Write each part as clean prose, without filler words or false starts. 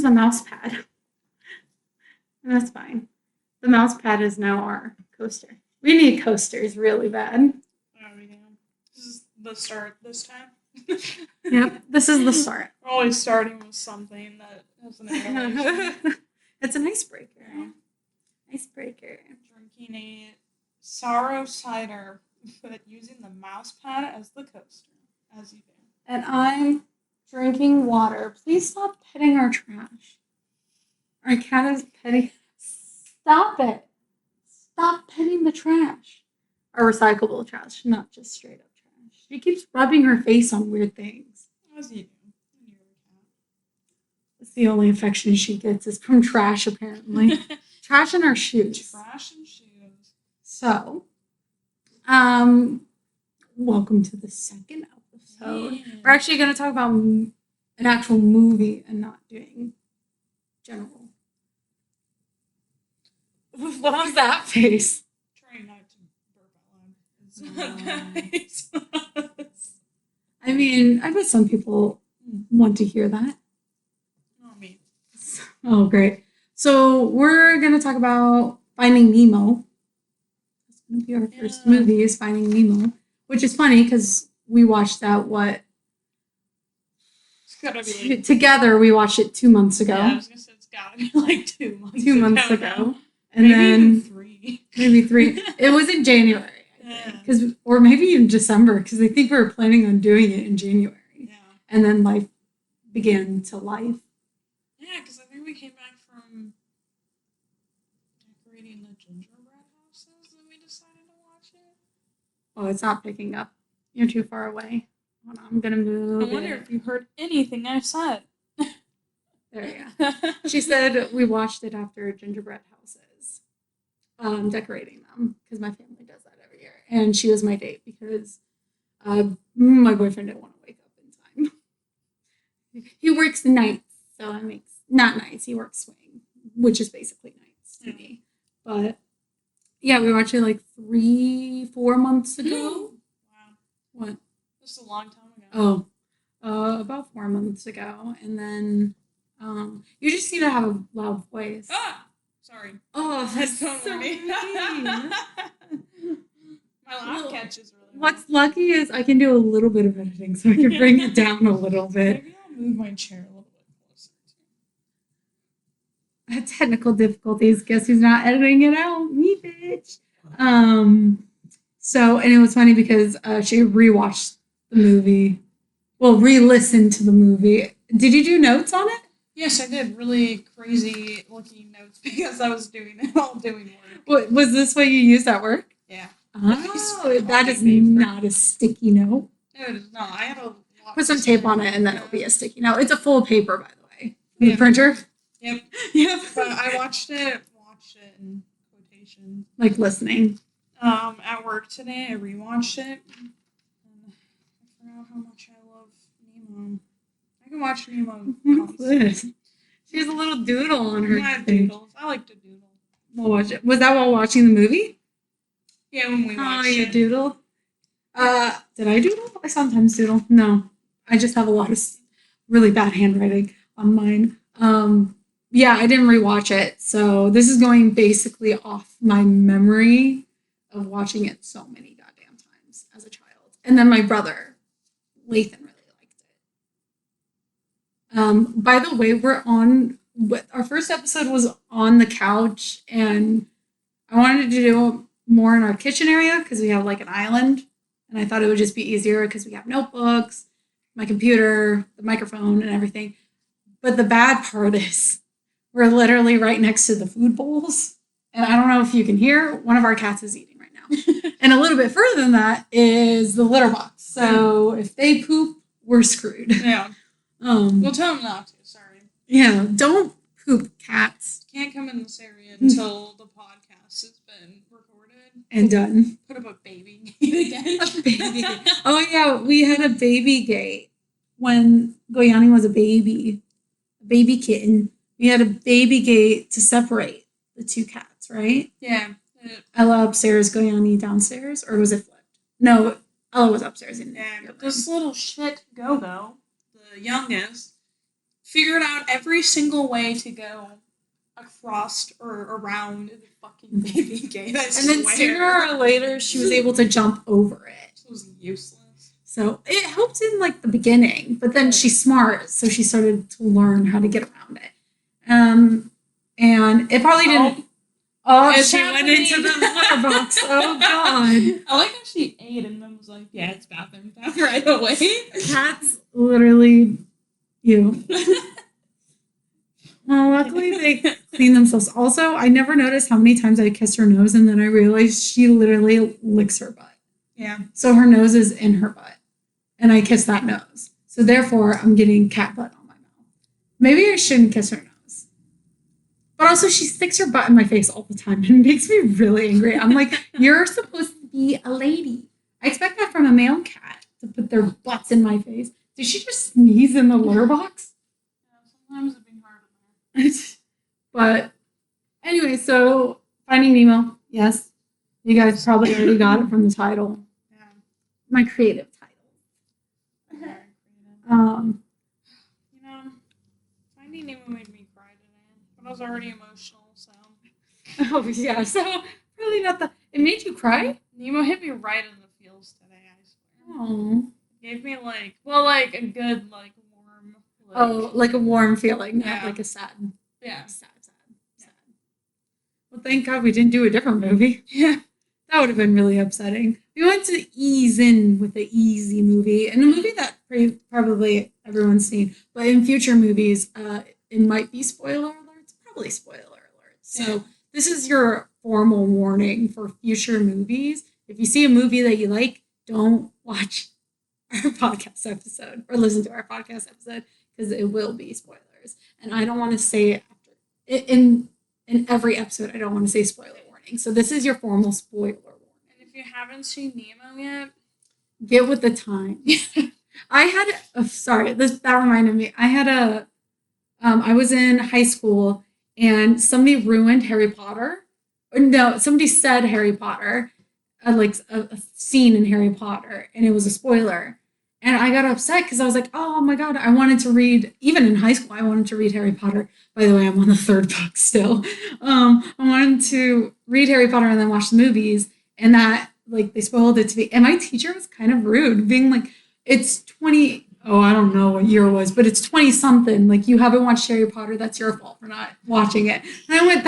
the mouse pad. And that's fine. The mouse pad is now our coaster. We need coasters really bad. Oh, we do. This is the start this time. Yep, this is the start. We're always starting with something that has an inhalation. It's an icebreaker. Yeah. Icebreaker. Drinking a sour cider, but using the mouse pad as the coaster, as you do. And I'm drinking water. Please stop petting our trash. Our cat is petting. Stop it. Stop petting the trash. Our recyclable trash, not just straight up trash. She keeps rubbing her face on weird things. As you do. That's the only affection she gets is from trash, apparently. Trash in our shoes. Trash and shoes. So, welcome to the second episode. Yeah. We're actually going to talk about an actual movie and not doing general. What was that face? Trying not to burp out loud. It's not nice. I mean, I bet some people want to hear that. Not me. Oh, great. So we're going to talk about Finding Nemo. That's going to be our first movie is Finding Nemo, which is funny because we watched that, It's gotta be. Together, we watched it 2 months ago. Yeah, I was going to say it's gotta be like 2 months 2 months ago. And maybe then even 3. Maybe 3. It was in January, I think. Or maybe in December, because I think we were planning on doing it in January. Yeah. And then life began to life. Yeah, because I think we came back from decorating the gingerbread houses and we decided to watch it. Oh, it's not picking up. You're too far away. Hold on, I'm going to move. I wonder if you heard anything I said. There you go. She said we watched it after gingerbread houses, decorating them, because my family does that every year. And she was my date because my boyfriend didn't want to wake up in time. He works nights, so it makes, not nights, he works swing, which is basically nights to me. But yeah, we watched it like 3-4 months ago. Wow. What? Just a long time ago. Oh, about 4 months ago. And then you just need to have a loud voice. Ah! Sorry. Oh, that's so so mean. mean. My laugh catch is really What's lucky is I can do a little bit of editing, so I can bring it down a little bit. Maybe I'll move my chair a little bit closer. Technical difficulties. Guess who's not editing it out? Me, bitch. So, and it was funny because she rewatched the movie. Well, re-listened to the movie. Did you do notes on it? Yes, I did really crazy looking notes because I was doing it while doing work. What, was this what you used at work? Yeah. Oh, that is not a sticky note. No, it is not. I had a lot. Put some tape on it and then it'll be a sticky note. It's a full paper, by the way. The Yeah. printer? Yep. Yep. But I watched it in quotation. Like listening. At work today, I rewatched it. And I forgot how much I love Nemo. I can watch Nemo What's constantly. this? She has a little doodle on her I have thing. doodles. I like to doodle. We'll watch it. Was that while watching the movie? Yeah, when we watched you it. doodle? Did I doodle? I sometimes doodle. No. I just have a lot of really bad handwriting on mine. Yeah, I didn't rewatch it. So this is going basically off my memory of watching it so many goddamn times as a child. And then my brother, Lathan, really liked it. By the way, our first episode was on the couch, and I wanted to do more in our kitchen area because we have like an island, and I thought it would just be easier because we have notebooks, my computer, the microphone, and everything. But the bad part is we're literally right next to the food bowls, and I don't know if you can hear, one of our cats is eating right now. And a little bit further than that is the litter box. So if they poop, we're screwed. Yeah. We'll tell them not to. Sorry. Yeah, don't poop, cats. Can't come in this area until the podcast has been recorded And done. Put up a baby gate again. A baby gate. Oh yeah, we had a baby gate when Goyani was a baby kitten. We had a baby gate to separate the two cats, right? Yeah. Ella upstairs, Goyani downstairs, or was it flipped? No, Ella was upstairs. Yeah, but this little shit Go-Go, the youngest, figured out every single way to go across or around the fucking baby gate. And then sooner or later, she was able to jump over it. It was useless. So it helped in like the beginning, but then she's smart, so she started to learn how to get around it. And it probably didn't. Oh, she went into the litter box. Oh God! I like how she ate and then was like, "Yeah, it's bathroom time right away." Cats literally, you. Well, luckily they clean themselves. Also, I never noticed how many times I kissed her nose, and then I realized she literally licks her butt. Yeah. So her nose is in her butt, and I kiss that nose. So therefore, I'm getting cat butt on my mouth. Maybe I shouldn't kiss her nose. But also, she sticks her butt in my face all the time, and it makes me really angry. I'm like, you're supposed to be a lady. I expect that from a male cat, to put their butts in my face. Did she just sneeze in the litter box? Yeah, sometimes it'd be hard. But anyway, so Finding Nemo, yes. You guys probably already got it from the title. Yeah. My creative title. Okay. Finding Nemo made me cry today, but I was already emotional, so. Oh yeah, so probably not the. It made you cry? Nemo hit me right in the feels today, I swear. Oh. It gave me like a good warm. Oh, like a warm feeling, not Yeah. like a sad. Yeah. Sad. Well, thank God we didn't do a different movie. Yeah. That would have been really upsetting. We went to ease in with the easy movie, and a movie that probably everyone's seen. But in future movies, it might be spoiler alerts. Probably spoiler alerts. So this is your formal warning for future movies. If you see a movie that you like, don't watch our podcast episode or listen to our podcast episode because it will be spoilers. And I don't want to say it after in every episode. I don't want to say spoiler warning. So this is your formal spoiler warning. And if you haven't seen Nemo yet, get with the time. I had that reminded me. I was in high school and somebody ruined Harry Potter. No, somebody said Harry Potter, like a scene in Harry Potter, and it was a spoiler. And I got upset because I was like, oh my God, I wanted to read, even in high school, I wanted to read Harry Potter. By the way, I'm on the 3rd book still. I wanted to read Harry Potter and then watch the movies. And that, they spoiled it to me. And my teacher was kind of rude, being like, it's 20, I don't know what year it was, but it's 20 something. Like, you haven't watched Harry Potter. That's your fault for not watching it. And I went,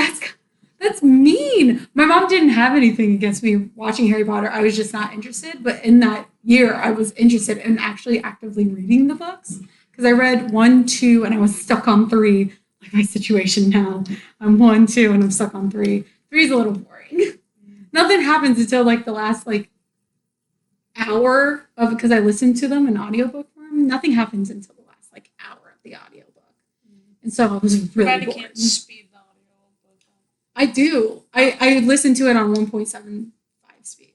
that's mean. My mom didn't have anything against me watching Harry Potter. I was just not interested. But in that year, I was interested in actually actively reading the books. Because I read 1, 2, and I was stuck on 3. Like my situation now. I'm 1, 2, and I'm stuck on 3. 3 is a little boring. Nothing happens until the last hour of, because I listened to them in audiobook form. Nothing happens until the last hour of the audiobook. And so I was really bored. Can't speed the audiobook. I do. I listen to it on 1.75 speed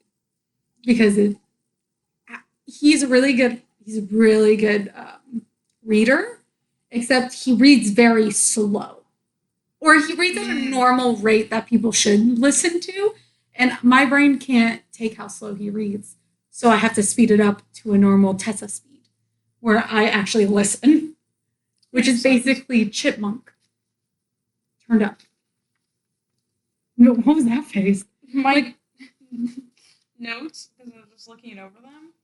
because he's a really good reader, except he reads very slow. Or he reads at a normal rate that people should listen to. And my brain can't take how slow he reads. So I have to speed it up to a normal Tessa speed where I actually listen, which is basically Chipmunk turned up. What was that face? My notes, because I was just looking over them,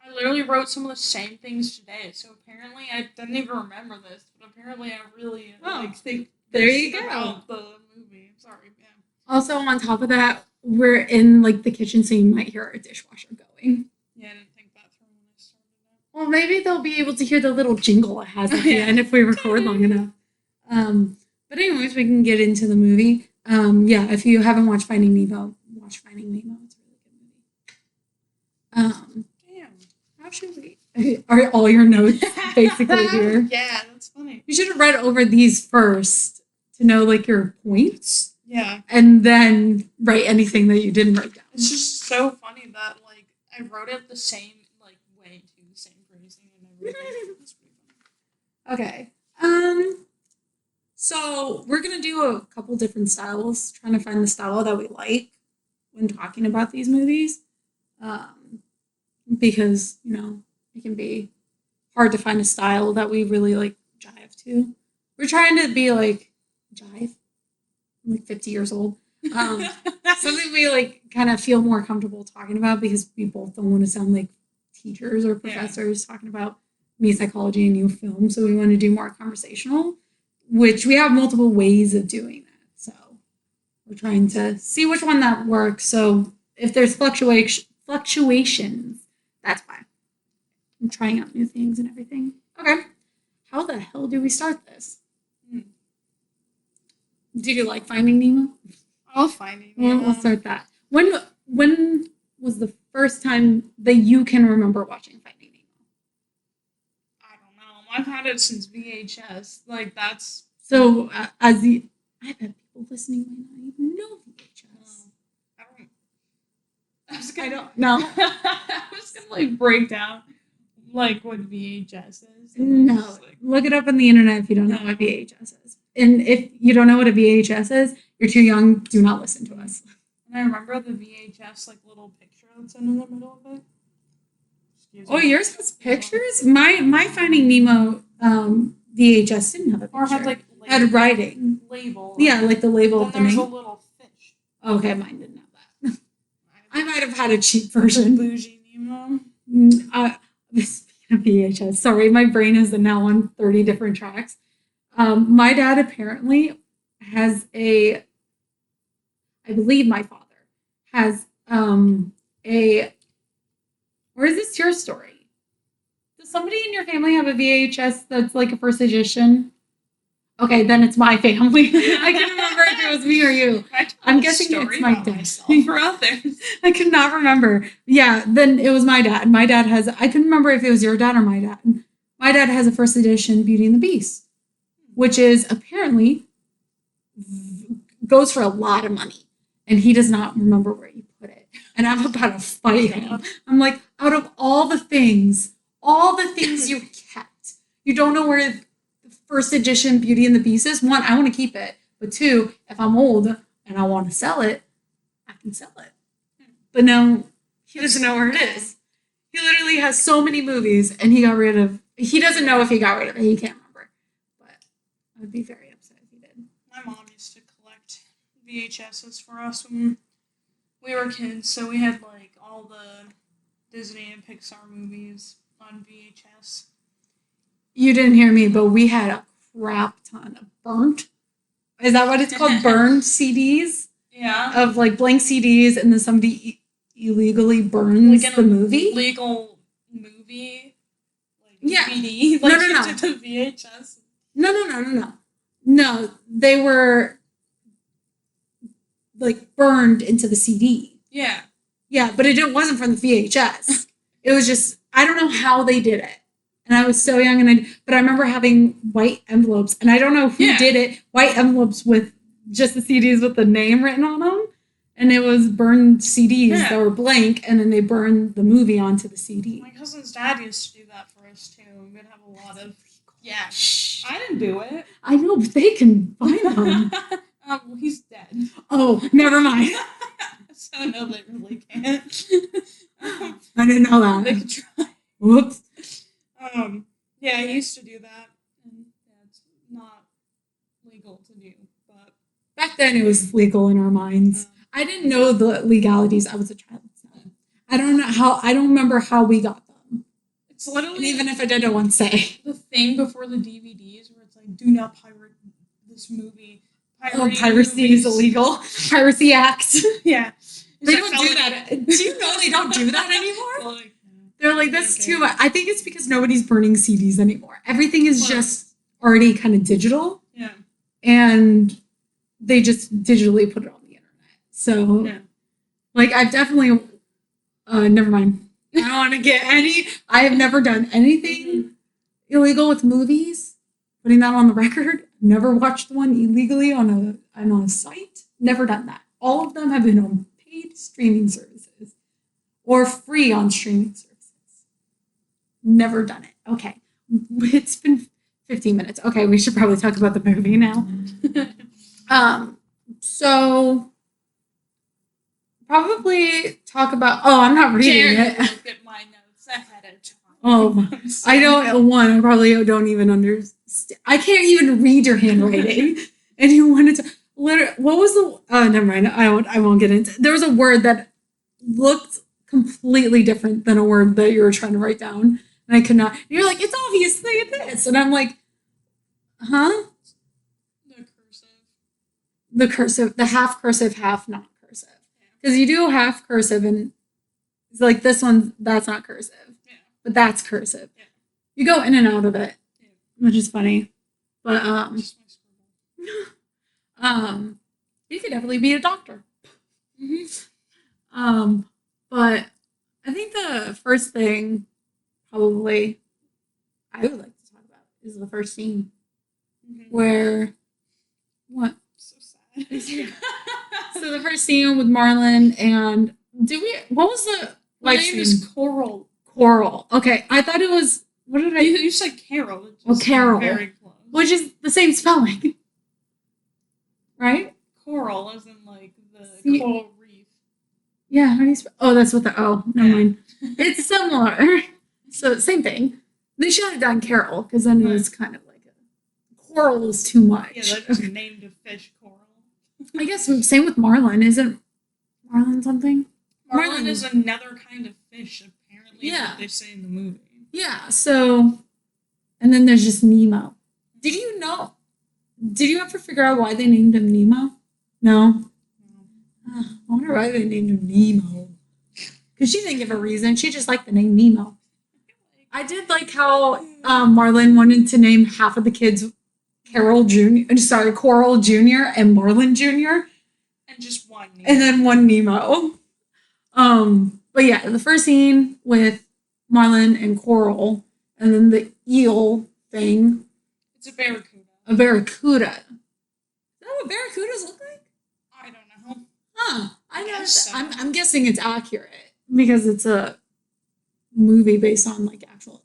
I literally wrote some of the same things today. So apparently, I didn't even remember this, but apparently I really think there you go. About the movie. Sorry, yeah. Also, on top of that, we're in the kitchen, so you might hear our dishwasher going. Yeah, I didn't think that through when I started it. Well, maybe they'll be able to hear the little jingle it has at the end if we record long enough. But anyways, we can get into the movie. If you haven't watched Finding Nemo, watch Finding Nemo. It's a really good movie. Damn. How should we? Are all your notes basically here? Yeah, that's funny. You should have read over these first to know your points. Yeah. And then write anything that you didn't write down. It's just so funny that I wrote it the same way too, the same phrasing and everything. It's pretty funny. Okay. So we're gonna do a couple different styles, trying to find the style that we like when talking about these movies. Because, it can be hard to find a style that we really jive to. We're trying to be like jive. I'm like 50 years old. Something we like kind of feel more comfortable talking about because we both don't want to sound like teachers or professors talking about me psychology and you film. So we want to do more conversational, which we have multiple ways of doing that. So we're trying to see which one that works. So if there's fluctuations, that's why. I'm trying out new things and everything. Okay. How the hell do we start this? Do you like Finding Nemo? I love Finding Nemo. We'll start that. When was the first time that you can remember watching Finding Nemo? I don't know. I've had it since VHS. Like, that's... So, I bet people listening might not even know VHS. I don't know. I was gonna, like, break down, like, what VHS is. No. Look it up on the internet if you don't know what VHS is. And if you don't know what a VHS is, you're too young, do not listen to us. And I remember the VHS, like, little picture that's in the middle of it. Yours has pictures? My Finding Nemo VHS didn't have a picture. Or had, like, had writing. Label. Yeah, like the label of the name. There's a little fish. Okay, mine didn't have that. I might have had a cheap version. Bougie Nemo. Speaking of VHS, sorry, my brain is now on 30 different tracks. My dad apparently has I believe my father has or is this your story? Does somebody in your family have a VHS that's like a first edition? Okay, then it's my family. I can't remember if it was me or you. I'm guessing it's my dad. For others. I could not remember. Yeah, then it was my dad. My dad has, I couldn't remember if it was your dad or my dad. My dad has a first edition Beauty and the Beast, which is apparently goes for a lot of money. And he does not remember where he put it. And I'm about to fight him. I'm like, out of all the things you kept, you don't know where the first edition Beauty and the Beast is. One, I want to keep it. But two, if I'm old and I want to sell it, I can sell it. But no, he doesn't know where it is. He literally has so many movies and he doesn't know if he got rid of it. He can't remember. But I would be very upset if he did. My mom used to collect VHSs for us when we were kids. So we had like all the Disney and Pixar movies on VHS. You didn't hear me, but we had a crap ton of burnt. Is that what it's called? Burned CDs? Yeah. Of like blank CDs, and then somebody illegally burns like the movie? Illegal movie? Like yeah. DVD? Like no. To the VHS? No. No, they were like burned into the CD. Yeah. Yeah, but it wasn't from the VHS. It was just, I don't know how they did it. And I was so young, but I remember having white envelopes, and I don't know who did it, white envelopes with just the CDs with the name written on them. And it was burned CDs that were blank, and then they burned the movie onto the CD. My cousin's dad used to do that for us, too. We would have a lot of... Yeah. Shh. I didn't do it. I know, but they can find them. Well, he's dead. Oh, never mind. So, no, they really can't. I didn't know that. They could try. Whoops. Yeah, he used to do that, and it's not legal to do, but... Back then, it was legal in our minds. I didn't know the legalities. I was a child. So I don't remember how we got them. It's literally... And even if I did, I won't say. The thing before the DVDs where it's like, do not pirate this movie. Piracy is illegal. Piracy Act. Yeah. They don't do that. Do you know they don't do that anymore? They're like, that's too much. I think it's because nobody's burning CDs anymore. Everything is just already kind of digital. Yeah. And they just digitally put it on the internet. So, like, I've definitely, never mind. I don't want to get I have never done anything illegal with movies. Putting that on the record. Never watched one illegally on a site. Never done that. All of them have been on paid streaming services or free on streaming services. Never done it. Okay. It's been 15 minutes. Okay, we should probably talk about the movie now. So probably talk about I'm not reading it. Look at my notes ahead of time. I don't I probably don't even understand I can't even read your handwriting. And you wanted to, what was the, never mind. I won't get into it. There was a word that looked completely different than a word that you were trying to write down. And I could not. And you're like, it's obviously this. And I'm like, huh? The cursive, the half cursive, half not cursive. Because you do half cursive and it's like this one, that's not cursive. Yeah. But that's cursive. Yeah. You go in and out of it, which is funny. But you could definitely be a doctor. Mm-hmm. But I think the first thing probably I would like to talk about is the first scene where what? So sad. So the first scene with Marlon and what was the live stream? Name is Coral. Coral. Okay, I thought it was. What did I? You said Carol. Carol. Very close. Which is the same spelling, right? Coral, as in like the coral reef. Yeah. How do you spell? Oh, that's what the never mind. It's similar. So same thing. They should have done Carol because then it was kind of like coral is too much. Yeah, they just named a fish Coral. I guess same with Marlin. Isn't Marlin something? Marlin is another kind of fish, apparently. Yeah. What they say in the movie. Yeah. So, and then there's just Nemo. Did you know? Did you ever figure out why they named him Nemo? No. I wonder why they named him Nemo. Because she didn't give a reason. She just liked the name Nemo. I did like how Marlin wanted to name half of the kids Coral Jr. and Marlin Jr. And just one Nemo. And then one Nemo. But yeah, the first scene with Marlin and Coral, and then the eel thing. It's a barracuda. A barracuda. Is that what barracudas look like? I don't know. Huh. I guess so. I'm guessing it's accurate because it's a movie based on like actual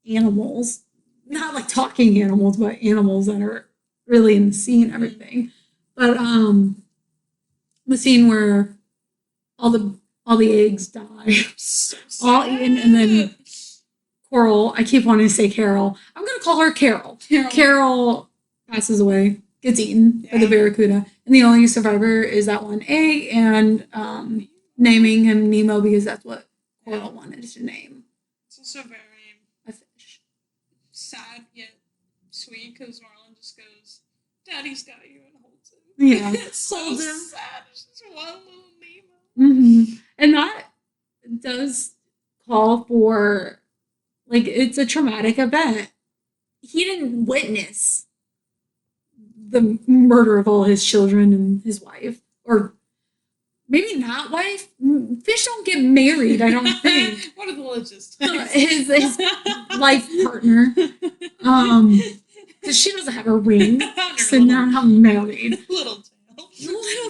animals. Not like talking animals, but animals that are really in the sea and everything. But the scene where all the eggs die, so all eaten, and then Coral. I keep wanting to say Carol. I'm gonna call her Carol. Carol passes away, gets eaten by the barracuda, and the only survivor is that one egg. And naming him Nemo because that's what Coral wanted to name. It's also very a fish. Sad yet sweet because Marlon just goes, "Daddy's got you," and holds him. Yeah, it's so sad. It's just one little Nemo. Mm-hmm. And that does call for, like, it's a traumatic event. He didn't witness the murder of all his children and his wife, or maybe not wife. Fish don't get married, I don't think. What are the logistics? His life partner. Because she doesn't have a ring, so not married. Little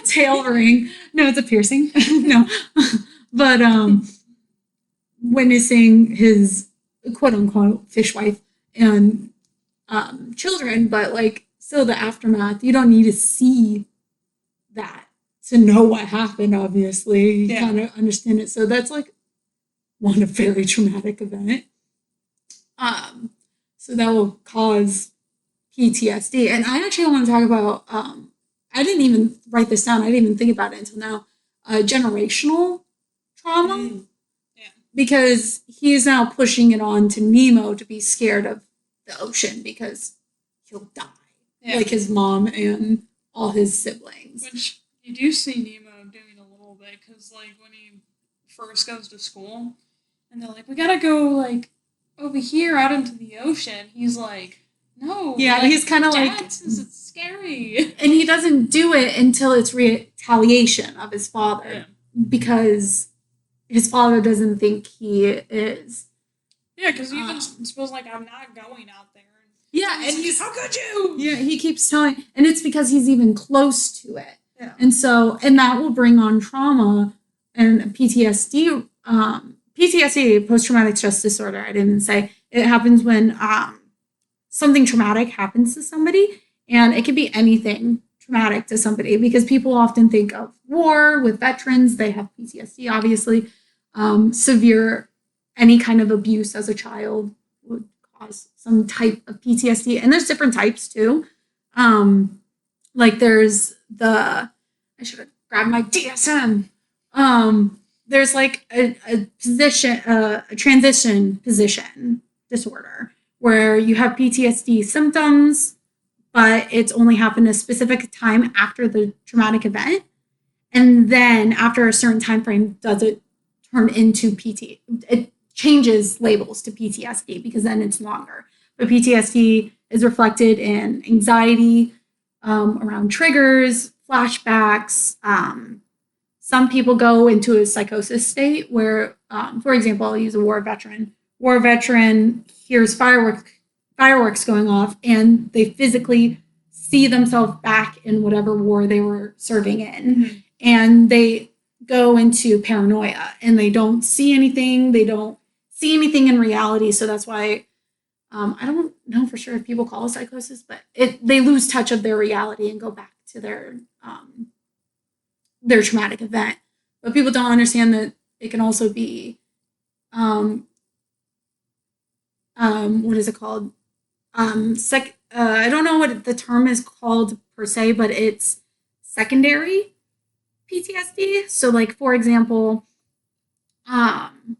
tail ring. No, it's a piercing. No, but witnessing his quote unquote fish wife and children, but like still the aftermath. You don't need to see that to know what happened. Obviously, you kind of understand it. So that's like a very traumatic event. So that will cause PTSD, and I actually want to talk about. I didn't even write this down. I didn't even think about it until now. Generational trauma. Yeah. Because he's now pushing it on to Nemo to be scared of the ocean because he'll die. Yeah. Like his mom and all his siblings. Which you do see Nemo doing a little bit because, like, when he first goes to school and they're like, we gotta go, like, over here out into the ocean. He's like, no. Yeah, like, he's kind of like... It's scary. And he doesn't do it until it's retaliation of his father. Yeah. Because his father doesn't think he is. Yeah, because he even supposed like, I'm not going out there. Yeah, and he's how could you? Yeah, he keeps telling... And it's because he's even close to it. Yeah. And so... And that will bring on trauma and PTSD. PTSD, post-traumatic stress disorder, I didn't say. It happens when... something traumatic happens to somebody, and it could be anything traumatic to somebody because people often think of war with veterans. They have PTSD, obviously. Severe, any kind of abuse as a child would cause some type of PTSD. And there's different types too. Like there's I should have grabbed my DSM. There's like a transition position disorder where you have PTSD symptoms, but it's only happened a specific time after the traumatic event. And then after a certain time frame, does it turn into it changes labels to PTSD because then it's longer. But PTSD is reflected in anxiety around triggers, flashbacks. Some people go into a psychosis state where, for example, I'll use a war veteran. War veteran hears fireworks going off, and they physically see themselves back in whatever war they were serving in. Mm-hmm. And they go into paranoia, and they don't see anything. They don't see anything in reality. So that's why I don't know for sure if people call it psychosis, but they lose touch of their reality and go back to their traumatic event. But people don't understand that it can also be what is it called? I don't know what the term is called per se, but it's secondary PTSD. So like, for example, can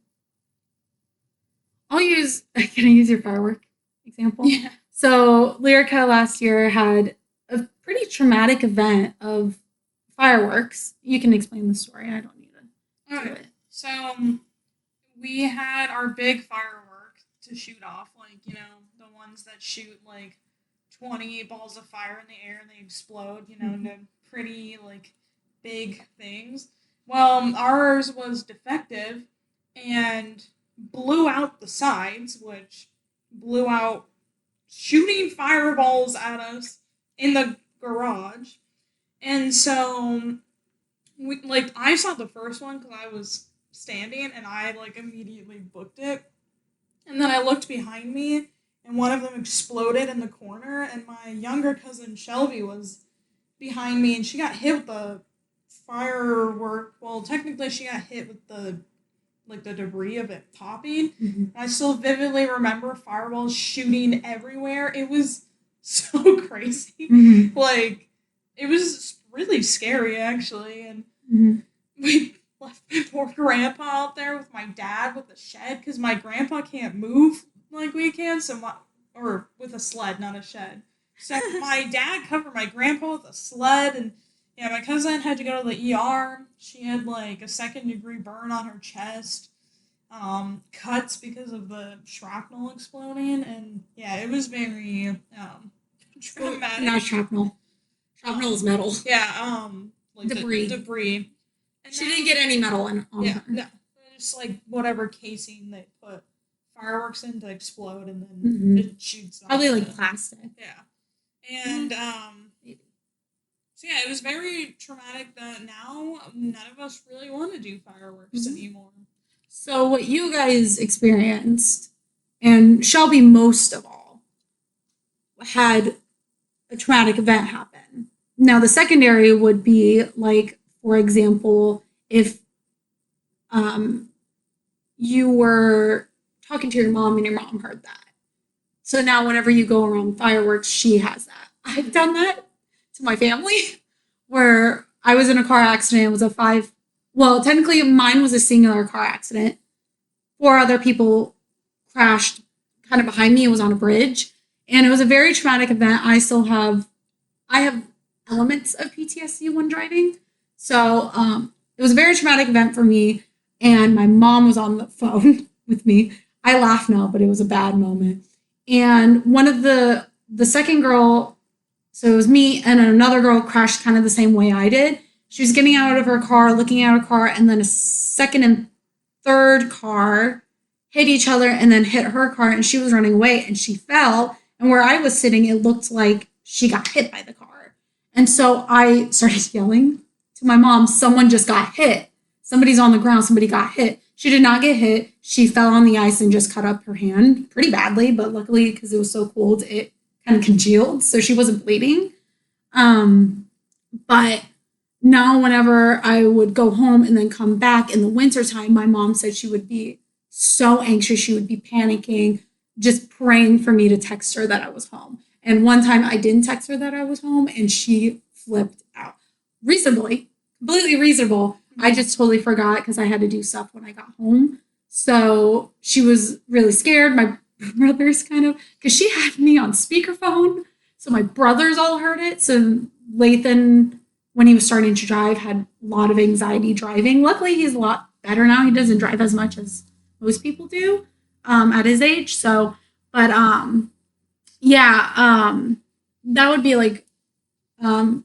I use your firework example? Yeah. So Lyrica last year had a pretty traumatic event of fireworks. You can explain the story. I don't need to do it. So we had our big firework to shoot off, like, you know, the ones that shoot like 20 balls of fire in the air and they explode, you know, into pretty like big things. Well, ours was defective and blew out the sides, which blew out shooting fireballs at us in the garage. And so I saw the first one because I was standing and I like immediately booked it. And then I looked behind me and one of them exploded in the corner, and my younger cousin Shelby was behind me and she got hit with the firework. Well, technically she got hit with the debris of it popping. Mm-hmm. I still vividly remember fireballs shooting everywhere. It was so crazy. Mm-hmm. Like, it was really scary, actually. And we left my poor grandpa out there with my dad with the shed, because my grandpa can't move like we can, or with a sled, not a shed. So my dad covered my grandpa with a sled, and yeah, my cousin had to go to the ER. She had like a 2nd-degree burn on her chest, cuts because of the shrapnel exploding, and yeah, it was very traumatic. Not shrapnel. Shrapnel is metal. Yeah, like debris. And she didn't get any metal on her. No, just like whatever casing they put fireworks in to explode, and then it shoots off. Probably like plastic. Yeah, and so yeah, it was very traumatic that now none of us really want to do fireworks anymore. So what you guys experienced, and Shelby most of all, had a traumatic event happen. Now the secondary would be like, for example, if you were talking to your mom and your mom heard that. So now whenever you go around fireworks, she has that. I've done that to my family, where I was in a car accident. It was technically mine was a singular car accident. 4 other people crashed kind of behind me. It was on a bridge, and it was a very traumatic event. I have elements of PTSD when driving. So it was a very traumatic event for me, and my mom was on the phone with me. I laugh now, but it was a bad moment. And one of the second girl, so it was me and another girl, crashed kind of the same way I did. She was getting out of her car, looking at her car, and then a second and third car hit each other and then hit her car, and she was running away and she fell. And where I was sitting, it looked like she got hit by the car. And so I started yelling to my mom, someone just got hit. Somebody's on the ground. Somebody got hit. She did not get hit. She fell on the ice and just cut up her hand pretty badly, but luckily, because it was so cold, it kind of congealed, so she wasn't bleeding. But now whenever I would go home and then come back in the wintertime, my mom said she would be so anxious. She would be panicking, just praying for me to text her that I was home. And one time I didn't text her that I was home, and she flipped out. Reasonably, completely reasonable. I just totally forgot because I had to do stuff when I got home. So she was really scared. My brothers because she had me on speakerphone. So my brothers all heard it. So Lathan, when he was starting to drive, had a lot of anxiety driving. Luckily, he's a lot better now. He doesn't drive as much as most people do at his age. So, but that would be like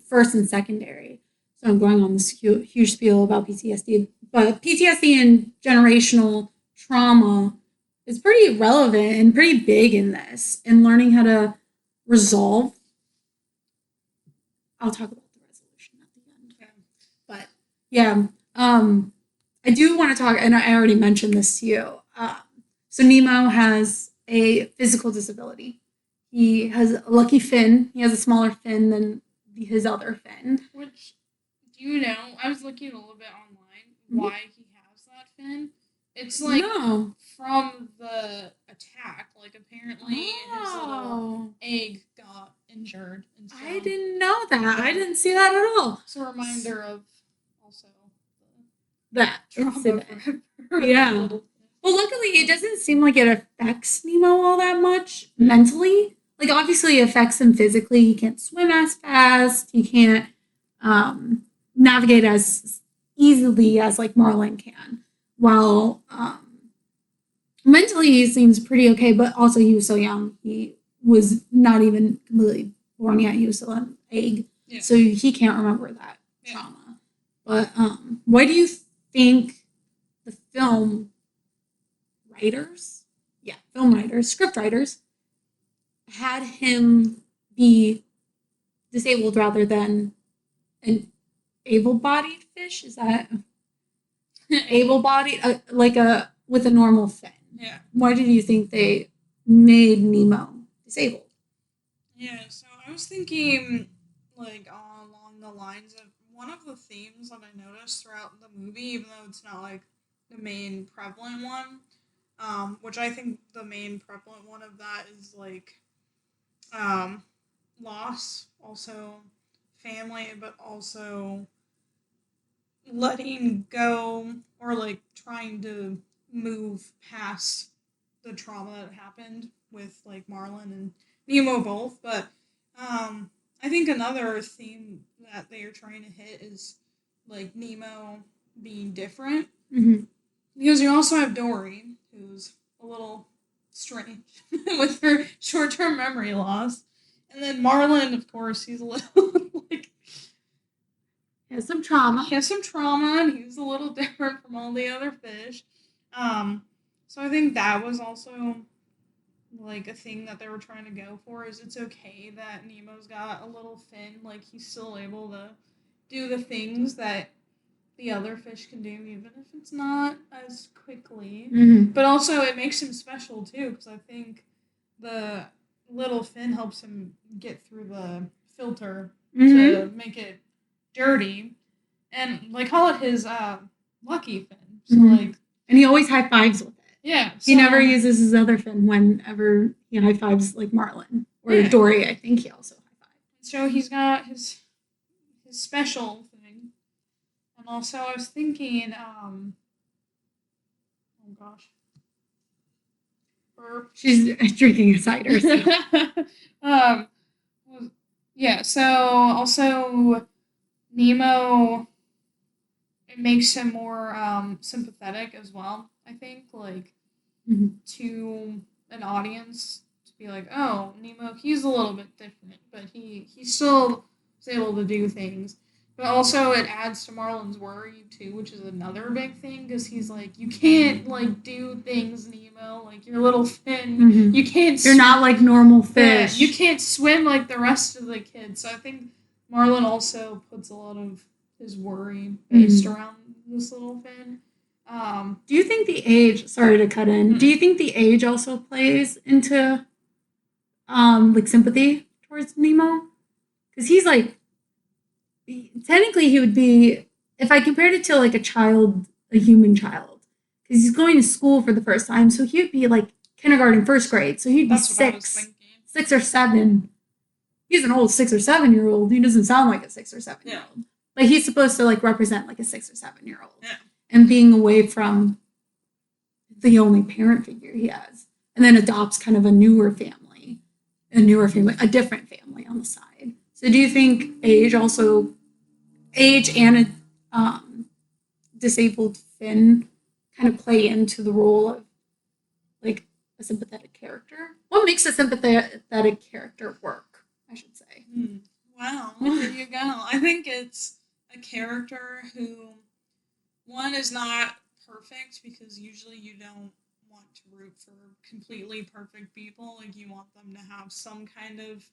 first and secondary. So I'm going on this huge spiel about PTSD. But PTSD and generational trauma is pretty relevant and pretty big in this, and learning how to resolve. I'll talk about the resolution at the end. Okay. But yeah, I do want to talk, and I already mentioned this to you. So Nemo has a physical disability. He has a lucky fin. He has a smaller fin than his other fin. Which, do you know, I was looking a little bit online why he has that fin. It's like from the attack. Like apparently his little egg got injured. And so I didn't know that. I didn't see that at all. It's a reminder of also that trauma. Yeah. Well, luckily, it doesn't seem like it affects Nemo all that much mentally. Like, obviously, it affects him physically. He can't swim as fast. He can't navigate as easily as, like, Marlin can. While mentally, he seems pretty okay, but also he was so young. He was not even completely born yet. He was still an egg. Yeah. So he can't remember that trauma. But why do you think the film writers, script writers, had him be disabled rather than an able-bodied fish? Is that able-bodied, with a normal fin? Yeah. Why did you think they made Nemo disabled? Yeah, so I was thinking, like, along the lines of one of the themes that I noticed throughout the movie, even though it's not, like, the main prevalent one, which I think the main prevalent one of that is, like, loss, also family, but also letting go or, like, trying to move past the trauma that happened with, like, Marlin and Nemo both. But I think another theme that they are trying to hit is, like, Nemo being different. Mm-hmm. Because you also have Dory, who's a little strange with her short-term memory loss. And then Marlin, of course, he's a little, like... He has some trauma. And he's a little different from all the other fish. So I think that was also, like, a thing that they were trying to go for, is it's okay that Nemo's got a little fin. Like, he's still able to do the things that the other fish can do, even if it's not as quickly. Mm-hmm. But also, it makes him special, too, because I think the little fin helps him get through the filter to make it dirty. And, like, call it his lucky fin. So, like... And he always high fives with it. Yeah. So, he never uses his other fin whenever he high fives, like, Marlin. Or Dory, I think he also high fives. So he's got his special thing. And also, I was thinking, oh gosh. Burp. She's drinking a cider. So. Yeah, so also Nemo, it makes him more sympathetic as well, I think, like, to an audience, to be like, oh, Nemo, he's a little bit different, but he still is able to do things. But also it adds to Marlin's worry, too, which is another big thing, because he's like, you can't, like, do things, Nemo, like, your little fin, you can't You're not like normal fish. Yeah, you can't swim like the rest of the kids. So I think Marlin also puts a lot of his worry based around this little fin. Do you think the age, sorry to cut in, do you think the age also plays into, like, sympathy towards Nemo? Because he's, like, technically he would be, if I compared it to, like, a human child, because he's going to school for the first time, so he would be, like, kindergarten, first grade. So he'd be That's what I was 6 thinking. or 7. He's an old 6 or 7-year-old. He doesn't sound like a 6 or 7-year-old. But he's supposed to like represent like a 6 or 7-year-old. Yeah. And being away from the only parent figure he has. And then adopts kind of a different family on the side. So do you think age and disabled Finn kind of play into the role of like a sympathetic character? What makes a sympathetic character work, I should say? Wow, there you go. I think it's a character who, one, is not perfect, because usually you don't want to root for completely perfect people. Like, you want them to have some kind of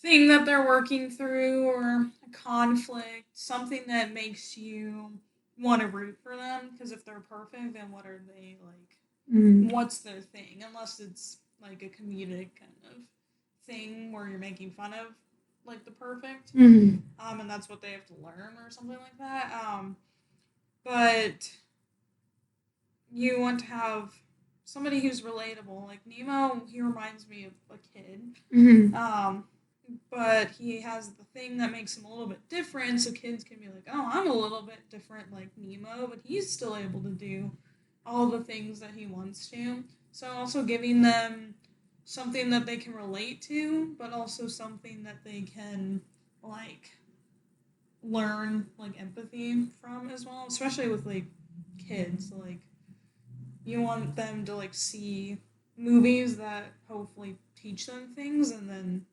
thing that they're working through, or a conflict, something that makes you want to root for them. Because if they're perfect, then what are they like? What's their thing? Unless it's like a comedic kind of thing where you're making fun of like the perfect, and that's what they have to learn or something like that. But you want to have somebody who's relatable. Like Nemo, he reminds me of a kid. But he has the thing that makes him a little bit different, so kids can be like, oh, I'm a little bit different like Nemo, but he's still able to do all the things that he wants to. So also giving them something that they can relate to, but also something that they can like learn like empathy from as well, especially with like kids. Like, you want them to like see movies that hopefully teach them things, and then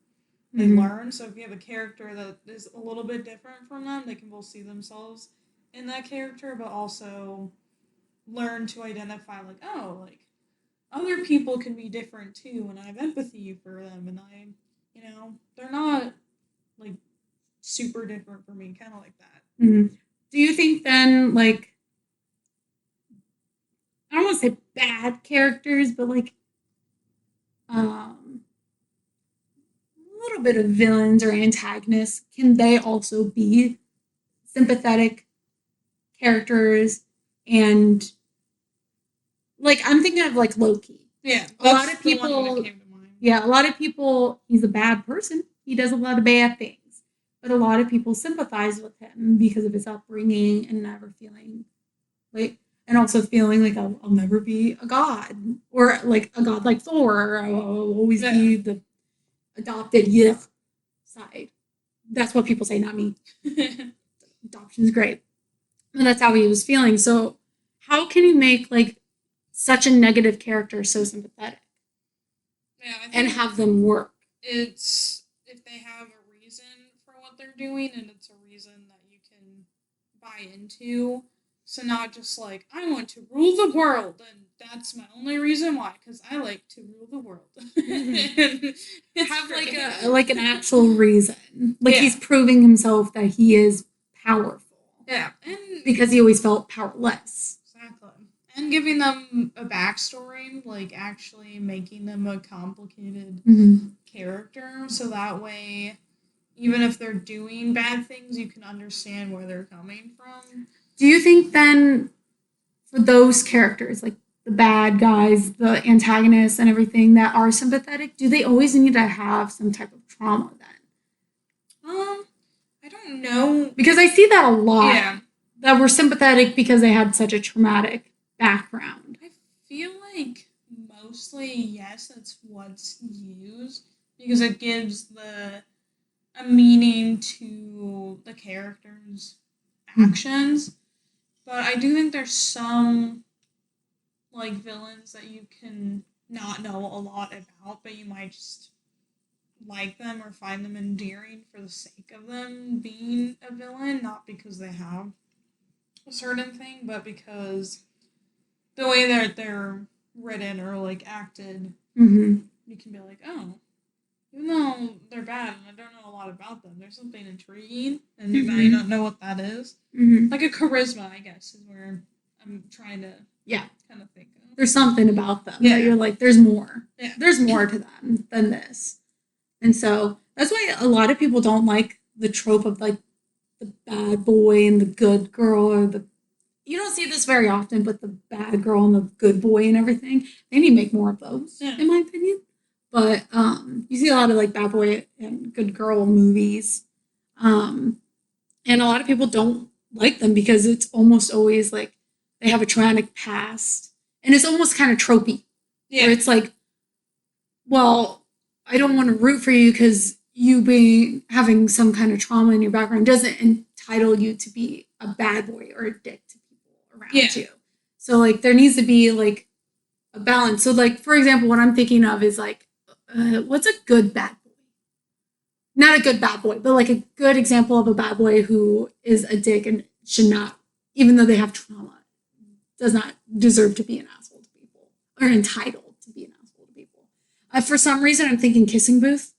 they learn. So if you have a character that is a little bit different from them, they can both see themselves in that character, but also learn to identify like, oh, like other people can be different too, and I have empathy for them, and they're not like super different for me, kind of like that. Do you think then, like, I don't want to say bad characters, but like a little bit of villains or antagonists, can they also be sympathetic characters? And like, I'm thinking of like Loki. Yeah, a lot of people. Yeah, a lot of people. He's a bad person. He does a lot of bad things, but a lot of people sympathize with him because of his upbringing and never feeling like, and also feeling like I'll never be a god, or like a god like Thor. Or I'll always be the adopted side. That's what people say, not me. Adoption's great, and that's how he was feeling. So, how can you make like such a negative character so sympathetic? Yeah, I think and have them work. It's if they have a reason for what they're doing, and it's a reason that you can buy into. So not just like, I want to rule the world, and that's my only reason why, because I like to rule the world. Have like an actual reason. Like, he's proving himself that he is powerful. Yeah, and because he always felt powerless. Exactly. And giving them a backstory, like actually making them a complicated character, so that way, even if they're doing bad things, you can understand where they're coming from. Do you think then, for those characters, like the bad guys, the antagonists, and everything that are sympathetic, do they always need to have some type of trauma then? I don't know. Because I see that a lot. Yeah. That were sympathetic because they had such a traumatic background. I feel like mostly, yes, that's what's used, because it gives a meaning to the characters' actions. But I do think there's some like villains that you can not know a lot about, but you might just like them or find them endearing for the sake of them being a villain, not because they have a certain thing, but because the way that they're written or like acted, you can be like, oh, even though they're bad and I don't know a lot about them, there's something intriguing, and you might not know what that is. Like a charisma, I guess, is where I'm trying to kind of think of. There's something about them that you're like, there's more. Yeah. There's more to them than this. And so that's why a lot of people don't like the trope of like the bad boy and the good girl, or the you don't see this very often, but the bad girl and the good boy and everything, they need to make more of those, in my opinion. But you see a lot of like bad boy and good girl movies. And a lot of people don't like them because it's almost always like they have a traumatic past. And it's almost kind of tropey. Yeah. Where it's like, well, I don't want to root for you because you being having some kind of trauma in your background doesn't entitle you to be a bad boy or a dick to people around you. So like there needs to be like a balance. So like for example, what I'm thinking of is like, what's a good bad boy? Not a good bad boy, but like a good example of a bad boy who is a dick and should not, even though they have trauma, does not deserve to be an asshole to people or entitled to be an asshole to people. For some reason, I'm thinking Kissing Booth.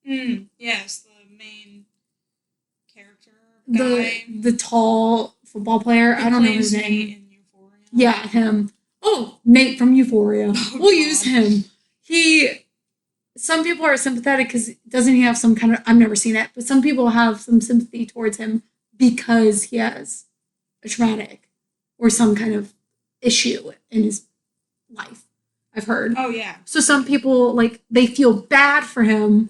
Yes, the main character guy. The tall football player. I don't know his name. Nate in Euphoria. Yeah, him. Oh, Nate from Euphoria. We'll use him. Some people are sympathetic because doesn't he have some kind of, I've never seen it, but some people have some sympathy towards him because he has a traumatic or some kind of issue in his life. I've heard. Oh, yeah. So some people, like, they feel bad for him,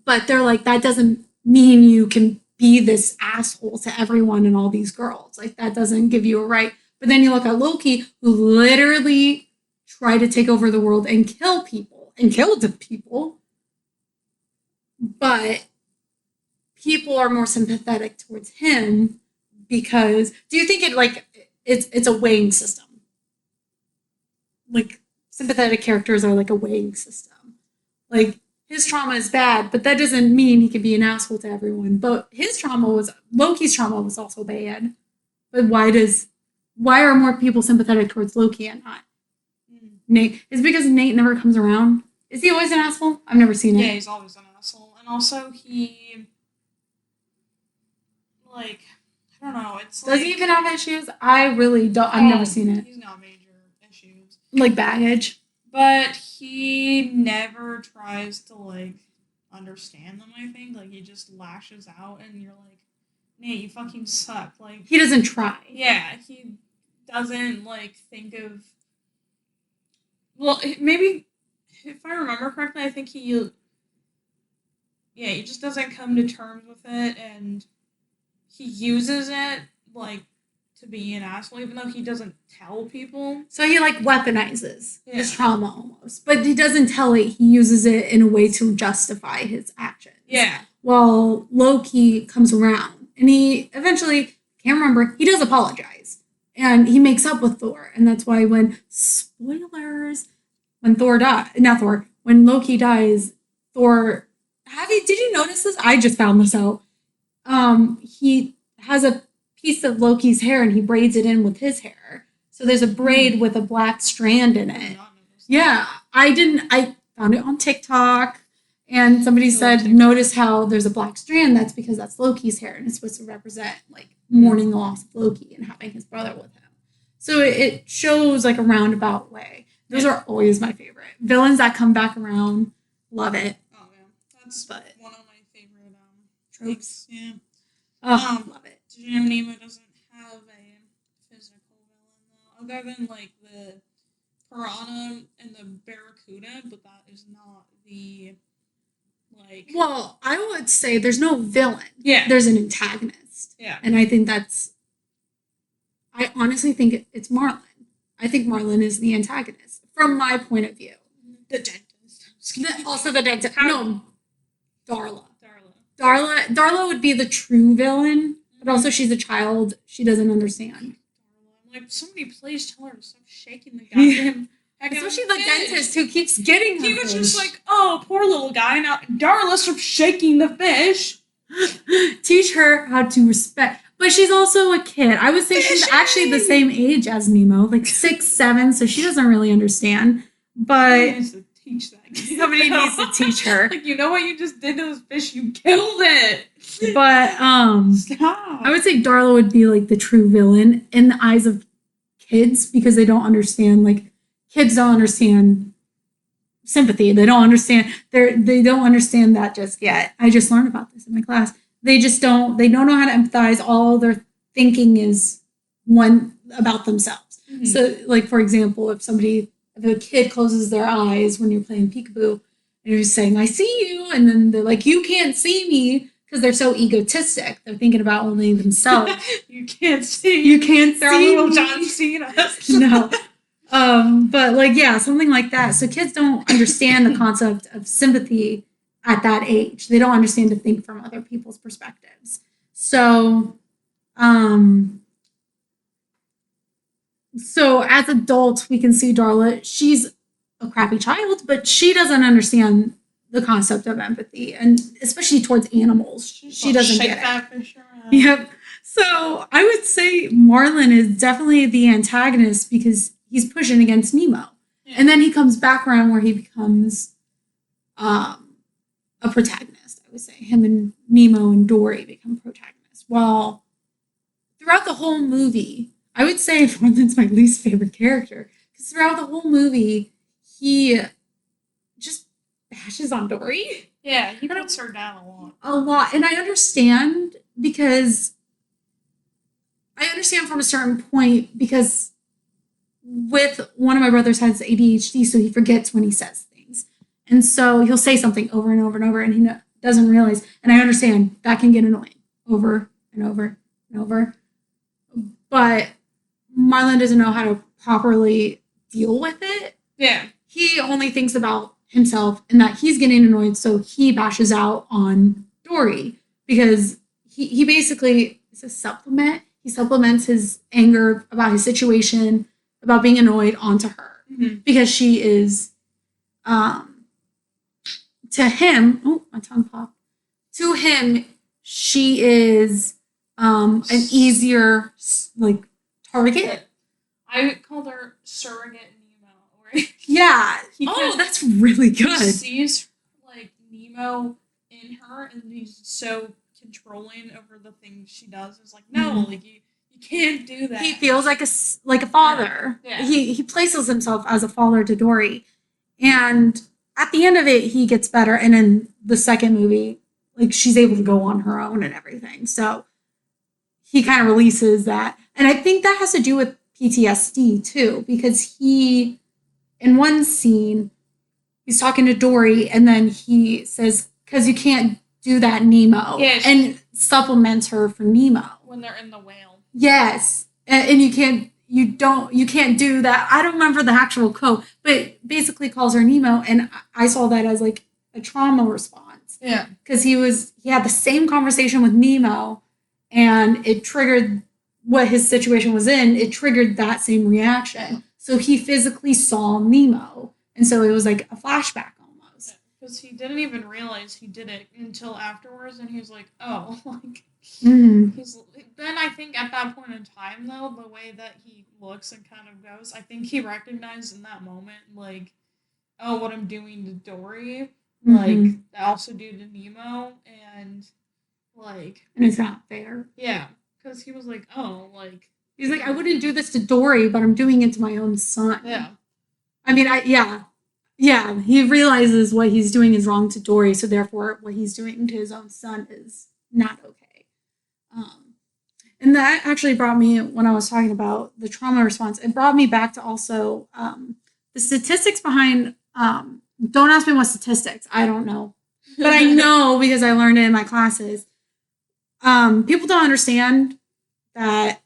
but they're like, that doesn't mean you can be this asshole to everyone and all these girls. Like, that doesn't give you a right. But then you look at Loki, who literally tried to take over the world and kill people and killed the people. But people are more sympathetic towards him because, do you think it's a weighing system? Like, sympathetic characters are like a weighing system. Like, his trauma is bad, but that doesn't mean he can be an asshole to everyone. But Loki's trauma was also bad. But why are more people sympathetic towards Loki and not Nate? It's because Nate never comes around. Is he always an asshole? I've never seen it. Yeah, he's always an asshole. And also he, like, I don't know, it's like... Does he even have issues? I really don't. I've never seen it. He's got major issues. Like baggage. But he never tries to, like, understand them, I think. Like, he just lashes out and you're like, Nate, you fucking suck. Like, he doesn't try. Yeah, he doesn't, like, think of... Well, maybe, if I remember correctly, I think he just doesn't come to terms with it, and he uses it, like, to be an asshole, even though he doesn't tell people. So he, like, weaponizes his trauma almost. But he doesn't tell it. He uses it in a way to justify his actions. Yeah. While Loki comes around, and he eventually, can't remember, he does apologize. And he makes up with Thor. And that's why spoilers, when Loki dies, Thor... Did you notice this? I just found this out. He has a piece of Loki's hair and he braids it in with his hair. So there's a braid with a black strand in it. Yeah, I found it on TikTok and somebody said, notice how there's a black strand. That's because that's Loki's hair and it's supposed to represent like mourning the loss of Loki and having his brother with him. So it shows like a roundabout way. Those are always my favorite. Villains that come back around, love it. Oh, yeah. That's one of my favorite tropes. Yeah. Love it. Finding Nemo doesn't have a physical villain, though, other than, like, the piranha and the barracuda, but that is not the, like... Well, I would say there's no villain. Yeah. There's an antagonist. Yeah. And I think I honestly think it's Marlin. I think Marlin is the antagonist, from my point of view. The dentist. Also the dentist. No, Darla would be the true villain, but also she's a child. She doesn't understand. Like, somebody please tell her to stop shaking the goddamn... Especially the dentist who keeps getting her He was just like, oh, poor little guy. Now, Darla, stop shaking the fish. Teach her how to respect. But she's also a kid. I would say she's actually the same age as Nemo, like 6, 7, so she doesn't really understand. But teach that kid. Somebody needs to teach her. Like, you know what you just did to this fish? You killed it. But stop. I would say Darla would be like the true villain in the eyes of kids because they don't understand. Like, kids don't understand sympathy. They don't understand. They don't understand that just yet. I just learned about this in my class. They just don't. They don't know how to empathize. All their thinking is one about themselves. Mm-hmm. So, like, for example, if a kid closes their eyes when you're playing peekaboo and you're saying, I see you, and then they're like, you can't see me, because they're so egotistic. They're thinking about only themselves. You can't see. You can't they're see. They're little John Cena. No. But like, yeah, something like that. So kids don't understand the concept of sympathy at that age. They don't understand to think from other people's perspectives. So as adults, we can see Darla, she's a crappy child, but she doesn't understand the concept of empathy, and especially towards animals. She doesn't get it. Yep. So I would say Marlin is definitely the antagonist because he's pushing against Nemo. Yeah. And then he comes back around where he becomes a protagonist, I would say. Him and Nemo and Dory become protagonists. Well, throughout the whole movie, I would say Marlin's my least favorite character. Because throughout the whole movie, he just bashes on Dory. Yeah, he puts her down a lot. A lot. And I understand because from a certain point, because with one of my brothers has ADHD, so he forgets when he says things. And so he'll say something over and over and over, and he doesn't realize. And I understand that can get annoying over and over and over. But Marlin doesn't know how to properly deal with it. Yeah. He only thinks about himself and that he's getting annoyed, so he bashes out on Dory because he basically is a supplement. He supplements his anger about his situation, about being annoyed, onto her. Mm-hmm. Because she is, to him, oh, my tongue popped. To him, she is an easier, like, target. I called her surrogate Nemo. Right? Yeah. That's really good. He sees, like, Nemo in her, and he's so controlling over the things she does. It's like, no, mm-hmm. like, you can't do that. He feels like a father. Yeah. He places himself as a father to Dory. And at the end of it, he gets better. And in the second movie, like, she's able to go on her own and everything. So he kind of releases that. And I think that has to do with PTSD too, because in one scene, he's talking to Dory, and then he says, because you can't do that, Nemo. Yeah, and supplements her for Nemo. When they're in the whale. Yes. And you can't do that. I don't remember the actual quote, but basically calls her Nemo. And I saw that as like a trauma response. Yeah. Because he had the same conversation with Nemo, and it triggered what his situation was in. It triggered that same reaction. So he physically saw Nemo. And so it was like a flashback almost. Because he didn't even realize he did it until afterwards. And he was like, oh, like... Mm-hmm. Then I think at that point in time, though, the way that he looks and kind of goes, I think he recognized in that moment, like, oh, what I'm doing to Dory, mm-hmm. like, I also do to Nemo, and, like... And it's not fair. Yeah, because he was like, oh, like... He's like, I wouldn't do this to Dory, but I'm doing it to my own son. Yeah. I mean, yeah, he realizes what he's doing is wrong to Dory, so therefore what he's doing to his own son is not okay. And that actually brought me, when I was talking about the trauma response, it brought me back to also the statistics behind, don't ask me what statistics, I don't know. But I know because I learned it in my classes. People don't understand that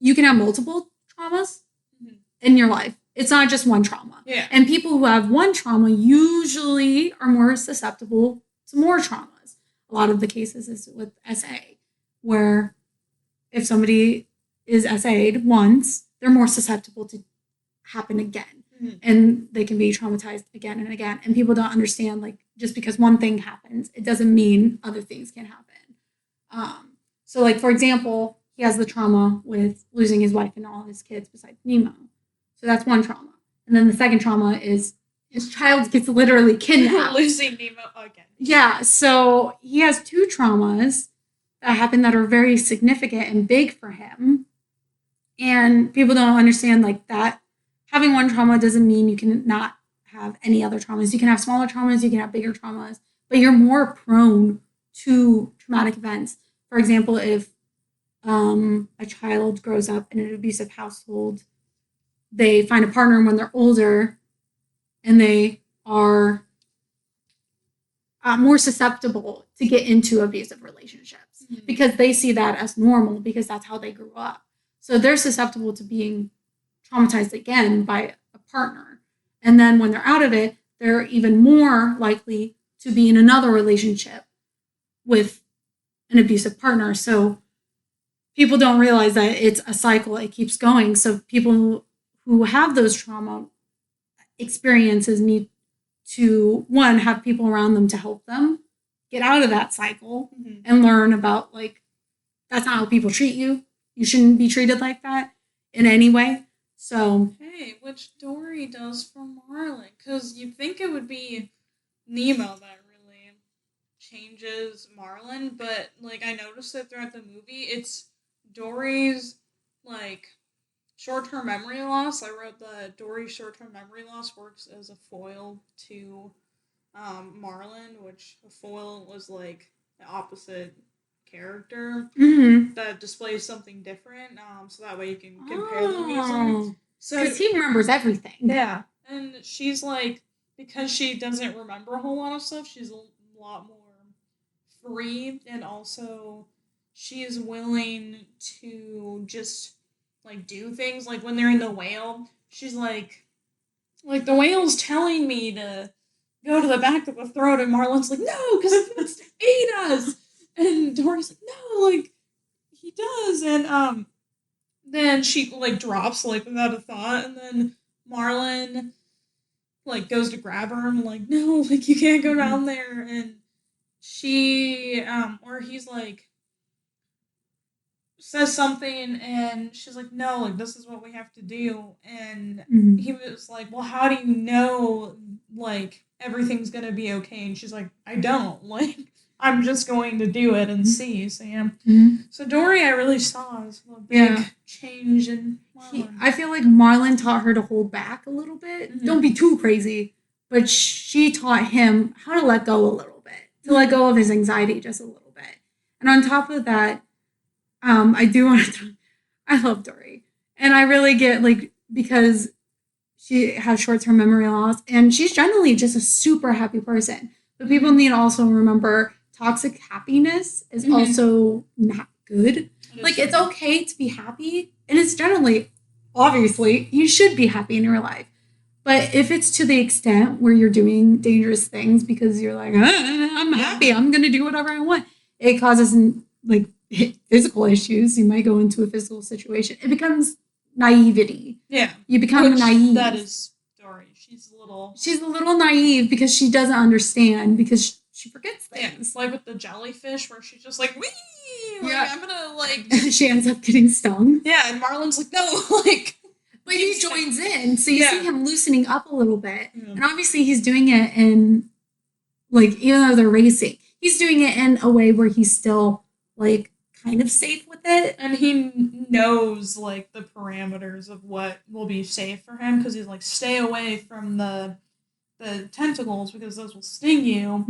you can have multiple traumas in your life. It's not just one trauma. Yeah. And people who have one trauma usually are more susceptible to more traumas. A lot of the cases is with SA, where if somebody is SA'd once, they're more susceptible to happen again. Mm-hmm. And they can be traumatized again and again. And people don't understand, like, just because one thing happens, it doesn't mean other things can happen. So, like, for example, he has the trauma with losing his wife and all his kids besides Nemo. So that's one trauma. And then the second trauma is his child gets literally kidnapped. Losing Nemo again. Yeah, so he has two traumas that happen that are very significant and big for him. And people don't understand, like, that having one trauma doesn't mean you can not have any other traumas. You can have smaller traumas, you can have bigger traumas, but you're more prone to traumatic events. For example, if a child grows up in an abusive household, they find a partner when they're older, and they are more susceptible to get into abusive relationships because they see that as normal because that's how they grew up. So they're susceptible to being traumatized again by a partner. And then when they're out of it, they're even more likely to be in another relationship with an abusive partner. So people don't realize that it's a cycle, it keeps going. So people who have those trauma experiences need to, one, have people around them to help them get out of that cycle and learn about, like, that's not how people treat you. You shouldn't be treated like that in any way. So, hey, which Dory does for Marlin, because you think it would be Nemo that really changes Marlin, but like I noticed it throughout the movie, it's Dory's like short-term memory loss. I wrote that Dory's short-term memory loss works as a foil to Marlin, which a foil was like the opposite character that displays something different, so that way you can compare them easily. So because he remembers everything. Yeah, and she's like, because she doesn't remember a whole lot of stuff, she's a lot more free, and also she is willing to just like do things. Like when they're in the whale, she's like the whale's telling me to go to the back of the throat, and Marlin's like, no, because it wants to eat us. And Dory's like, no, like he does, and then she like drops like without a thought, and then Marlin like goes to grab her and like, no, like you can't go down there, and she or he's like says something and she's like, no, like this is what we have to do, and he was like, well, how do you know like everything's gonna be okay? And she's like, I don't, like I'm just going to do it and see. So yeah. So Dory I really saw as a big change in Marlin. I feel like Marlin taught her to hold back a little bit. Don't be too crazy. But she taught him how to let go a little bit. To let go of his anxiety just a little bit. And on top of that, I do want to I love Dory. And I really get, like, because she has short-term memory loss, and she's generally just a super happy person. But people need to also remember toxic happiness is also not good. Like, it's okay to be happy, and it's generally, obviously, you should be happy in your life. But if it's to the extent where you're doing dangerous things because you're like, I'm happy, I'm going to do whatever I want, it causes, like, physical issues. You might go into a physical situation. It becomes naivety. Yeah. You become naive. That is Dory. She's a little naive because she doesn't understand, because she forgets things. Yeah, like with the jellyfish where she's just like, wee! Like, I'm gonna like... she ends up getting stung. Yeah, and Marlin's like, no, like... But he joins in, so you see him loosening up a little bit. And obviously he's doing it in, like, even though they're racing, he's doing it in a way where he's still, like, kind of safe with it. And he knows, like, the parameters of what will be safe for him, because he's like, stay away from the tentacles because those will sting you.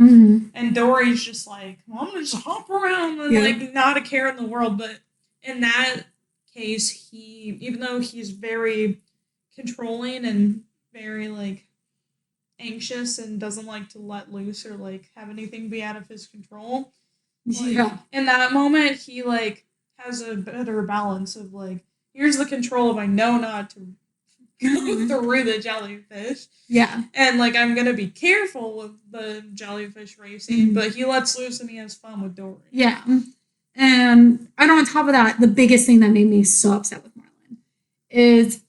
And Dory's just like, well, I'm gonna just hop around and like not a care in the world. But in that case, even though he's very controlling and very like anxious and doesn't like to let loose or like have anything be out of his control, like, in that moment he like has a better balance of like, here's the control of I know not to go through the jellyfish. Yeah. And like I'm gonna be careful with the jellyfish racing, but he lets loose and he has fun with Dory. Yeah. And on top of that, the biggest thing that made me so upset with Marlin is,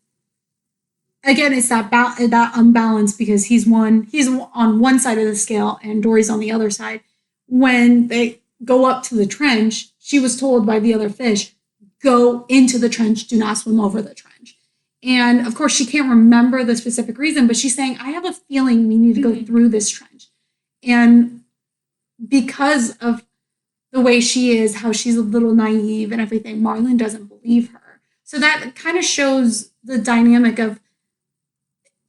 again, it's that that unbalance, because he's on one side of the scale and Dory's on the other side. When they go up to the trench, she was told by the other fish, go into the trench, do not swim over the trench. And of course, she can't remember the specific reason, but she's saying, I have a feeling we need to go through this trench. And because of the way she is, how she's a little naive and everything, Marlin doesn't believe her. So that kind of shows the dynamic of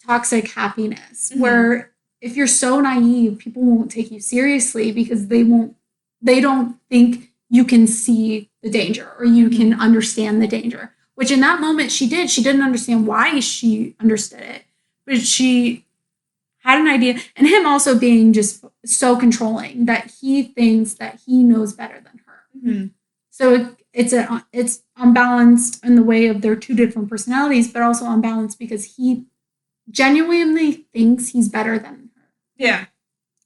toxic happiness, where if you're so naive, people won't take you seriously because they don't think you can see the danger or you can understand the danger, which in that moment she did. She didn't understand why she understood it, but she had an idea. And him also being just so controlling that he thinks that he knows better than her. Mm-hmm. So it's unbalanced in the way of their two different personalities, but also unbalanced because he genuinely thinks he's better than her. Yeah.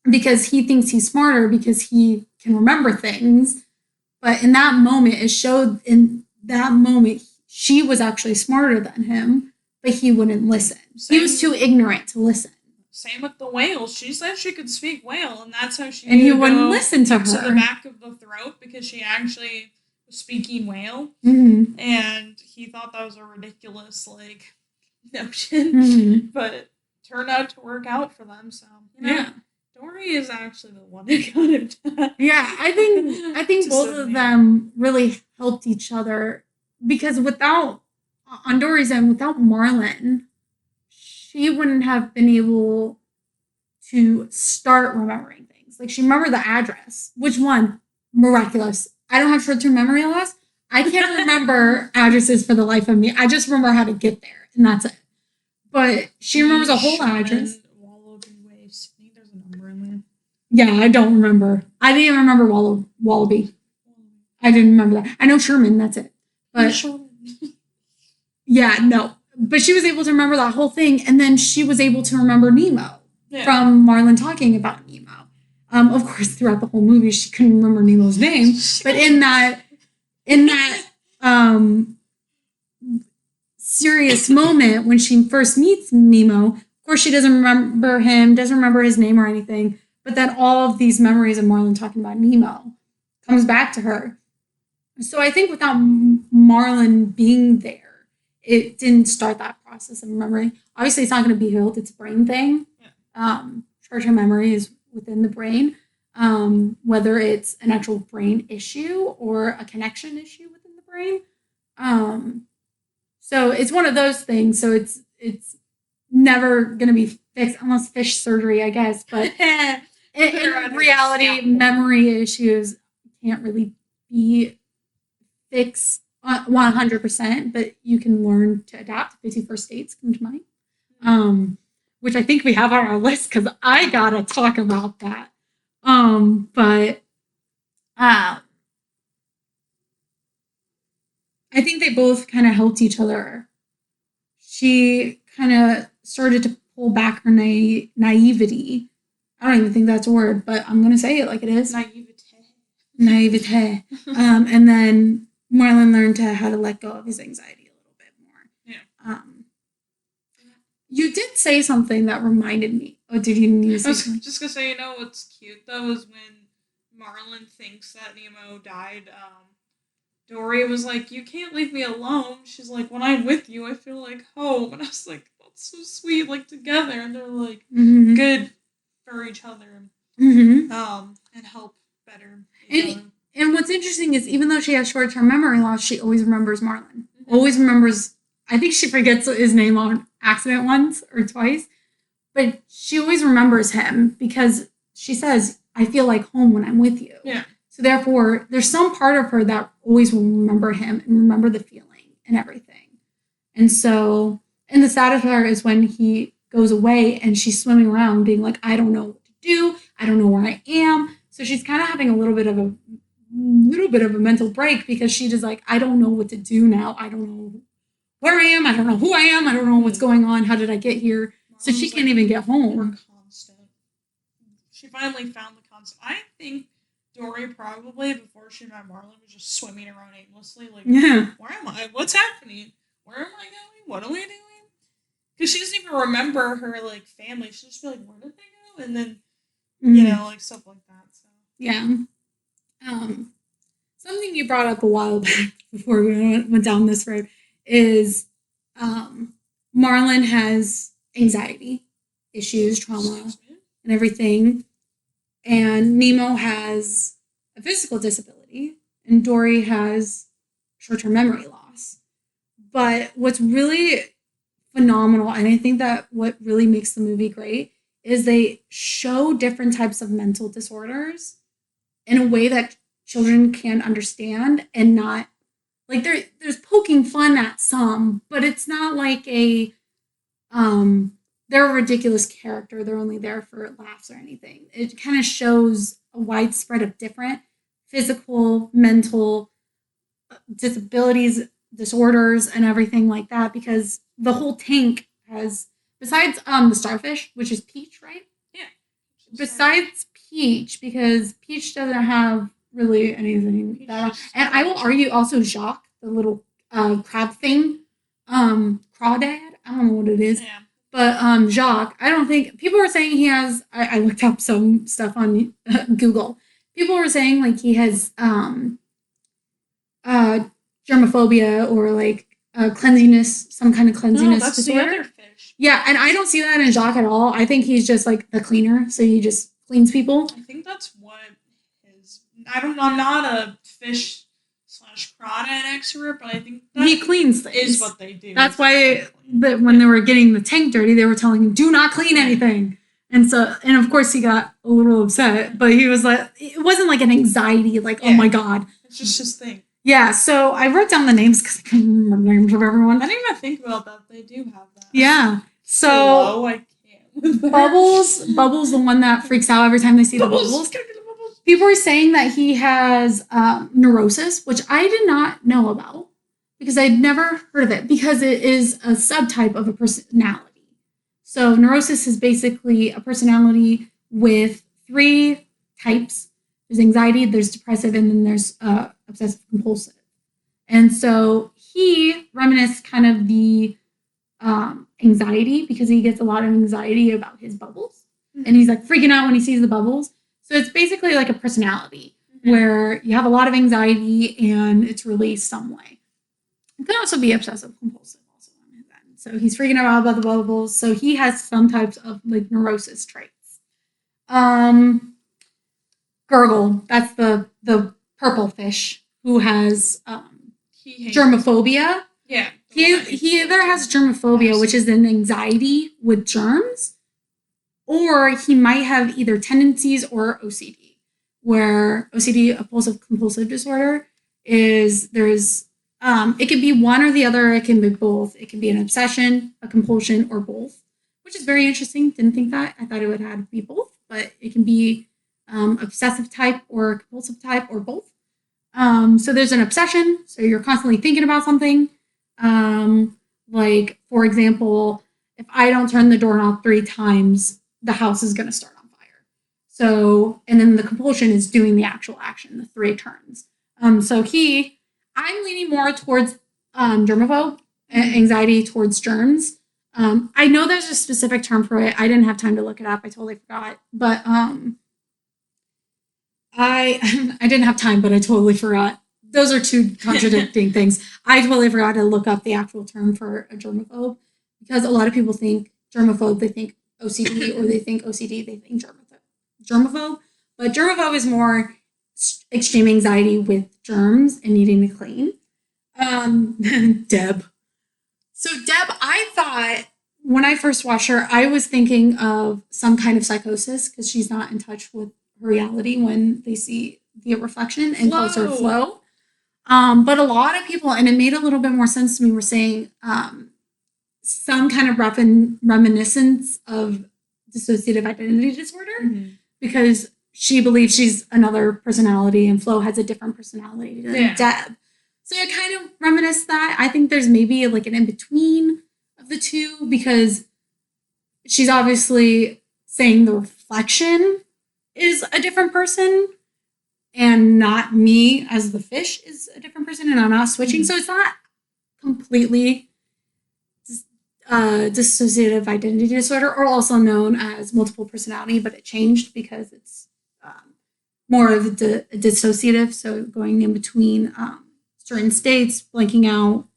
Because he thinks he's smarter because he can remember things. But in that moment, it showed in that moment she was actually smarter than him, but he wouldn't listen. He was too ignorant to listen. Same with the whale. She said she could speak whale, and that's how she. And he wouldn't listen to her. To the back of the throat because she actually was speaking whale, and he thought that was a ridiculous notion, but it turned out to work out for them. So Dory is actually the one who got him done. Yeah, I think both of them really helped each other because without on Dory's end, without Marlon, she wouldn't have been able to start remembering things. Like she remembered the address. Which one? Miraculous. I don't have short-term memory loss. I can't remember addresses for the life of me. I just remember how to get there, and that's it. But she remembers a whole address. There's a number in there. Yeah, I don't remember. I didn't even remember Wallaby. I didn't remember that. I know Sherman, that's it. But yeah, no. But she was able to remember that whole thing, and then she was able to remember Nemo from Marlon talking about Nemo. Of course, throughout the whole movie, she couldn't remember Nemo's name, but in that serious moment when she first meets Nemo, of course, she doesn't remember him, doesn't remember his name or anything, but then all of these memories of Marlon talking about Nemo comes back to her. So I think without Marlon being there, it didn't start that process of remembering. Obviously, it's not going to be healed. It's a brain thing. Short-term memory is within the brain, whether it's an actual brain issue or a connection issue within the brain. So it's one of those things. So it's never going to be fixed unless fish surgery, I guess. But in reality, memory issues can't really be fixed 100%, but you can learn to adapt. 51st States come to mind, which I think we have on our list because I gotta talk about that. But I think they both kind of helped each other. She kind of started to pull back her naivety. I don't even think that's a word, but I'm gonna say it like it is. Naivete. And then Marlon learned how to let go of his anxiety a little bit more. Yeah. You did say something that reminded me. Oh, did you need to say something? Just gonna say, what's cute though is when Marlon thinks that Nemo died. Dory was like, "You can't leave me alone." She's like, "When I'm with you, I feel like home." And I was like, "That's so sweet." Like together, and they're like good for each other. And help better. And what's interesting is even though she has short-term memory loss, she always remembers Marlon. Always remembers. I think she forgets his name on accident once or twice, but she always remembers him because she says, "I feel like home when I'm with you." Yeah. So therefore, there's some part of her that always will remember him and remember the feeling and everything. And so, and the saddest part is when he goes away and she's swimming around being like, "I don't know what to do. I don't know where I am." So she's kind of having a little bit of a mental break because she just like, "I don't know what to do now. I don't know where I am. I don't know who I am. I don't know what's going on. How did I get here?" So she can't even get home. Constant. She finally found the constant. I think Dory probably, before she met Marlon, was just swimming around aimlessly. Like, where am I? What's happening? Where am I going? What are we doing? Because she doesn't even remember her, family. She'll just be like, "Where did they go?" And then, stuff like that. So. Yeah. Something you brought up a while back before we went down this road is Marlon has anxiety issues, trauma, and everything. And Nemo has a physical disability, and Dory has short-term memory loss. But what's really phenomenal, and I think that what really makes the movie great, is they show different types of mental disorders in a way that children can understand and not like there's poking fun at some, but it's not like they're a ridiculous character. They're only there for laughs or anything. It kind of shows a widespread of different physical, mental disabilities, disorders, and everything like that. Because the whole tank has, besides the starfish, which is Peach, right? Yeah. Besides Peach, because Peach doesn't have really anything that. And I will argue also Jacques, the little crab thing, crawdad. I don't know what it is. Yeah. But Jacques, I don't think people were saying he has. I looked up some stuff on Google. People were saying like he has germophobia or like cleanliness, some kind of cleanliness that's disorder. the other fish. Yeah, and I don't see that in Jacques at all. I think he's just like the cleaner, so he just cleans people. I think that's what his. I don't know. I'm not a fish / crawdad expert, but I think that he cleans things. Is what they do. That's why when they were getting the tank dirty, they were telling him, "Do not clean anything." And of course, he got a little upset, but he was like, it wasn't like an anxiety, like, oh my God. It's just his thing. Yeah, so I wrote down the names because I couldn't remember the names of everyone. I didn't even think about that. They do have that. Yeah. So Hello, I can't. Bubbles, the one that freaks out every time they see the bubbles. People were saying that he has neurosis, which I did not know about because I'd never heard of it because it is a subtype of a personality. So neurosis is basically a personality with 3 types. There's anxiety, there's depressive, and then there's obsessive compulsive. And so he reminisced kind of the anxiety because he gets a lot of anxiety about his bubbles. Mm-hmm. And he's like freaking out when he sees the bubbles. So it's basically like a personality where you have a lot of anxiety and it's released some way. It can also be obsessive compulsive also on his end. So he's freaking out about the bubbles. So he has some types of like neurosis traits. Gurgle, that's the purple fish who has germophobia. Yeah. He either has germophobia, which is an anxiety with germs, or he might have either tendencies or OCD, where OCD, obsessive compulsive disorder, is it can be one or the other, it can be both. It can be an obsession, a compulsion, or both, which is very interesting. Didn't think that. I thought it would have to be both, but it can be obsessive type or compulsive type or both. So there's an obsession, so you're constantly thinking about something. Like, for example, if I don't turn the doorknob 3 times, the house is going to start on fire. So, and then the compulsion is doing the actual action, the 3 turns. So I'm leaning more towards germaphobe, anxiety towards germs. I know there's a specific term for it. I didn't have time to look it up. I totally forgot. But I didn't have time, but I totally forgot. Those are 2 contradicting things. I totally forgot to look up the actual term for a germaphobe because a lot of people think germaphobe, they think OCD, or they think OCD, they think germaphobe. But germaphobe is more extreme anxiety with germs and needing to clean. Deb. So Deb, I thought when I first watched her, I was thinking of some kind of psychosis because she's not in touch with her reality when they see the reflection and calls her Flo. But a lot of people, and it made a little bit more sense to me, were saying some kind of reminiscence of dissociative identity disorder because she believes she's another personality and Flo has a different personality than Deb. So it kind of reminisced that. I think there's maybe like an in-between of the 2 because she's obviously saying the reflection is a different person and not me as the fish is a different person and I'm not switching. So it's not completely dissociative identity disorder, or also known as multiple personality, but it changed because it's more of a dissociative. So going in between certain states, blanking out,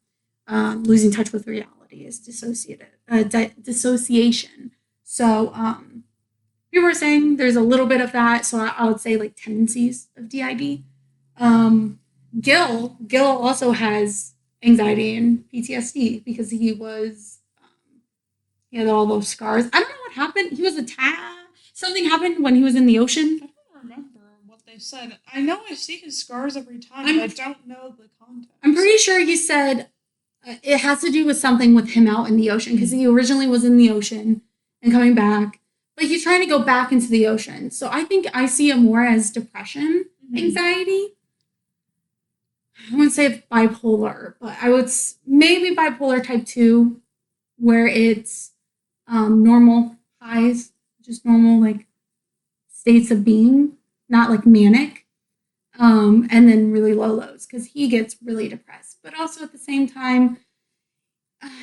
losing touch with reality is dissociation. So people were saying there's a little bit of that. So I would say like tendencies of DID. Gil also has anxiety and PTSD because he had all those scars. I don't know what happened. He was attacked. Something happened when he was in the ocean. I don't remember what they said. I know I see his scars every time, but I don't know the context. I'm pretty sure he said it has to do with something with him out in the ocean because he originally was in the ocean and coming back, but he's trying to go back into the ocean. So I think I see it more as depression, anxiety. I wouldn't say bipolar, but I would maybe bipolar type 2, where it's normal highs, just normal like states of being, not like manic, and then really low lows because he gets really depressed. But also at the same time,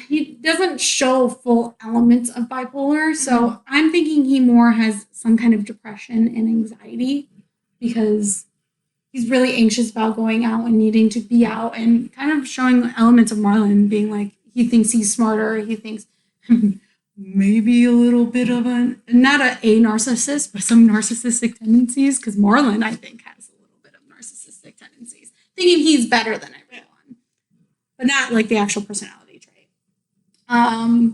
he doesn't show full elements of bipolar. So I'm thinking he more has some kind of depression and anxiety because he's really anxious about going out and needing to be out and kind of showing elements of Marlon being like, he thinks he's smarter. He thinks maybe a little bit of not a narcissist, but some narcissistic tendencies. Because Marlon, I think, has a little bit of narcissistic tendencies, thinking he's better than everyone, but not like the actual personality trait. I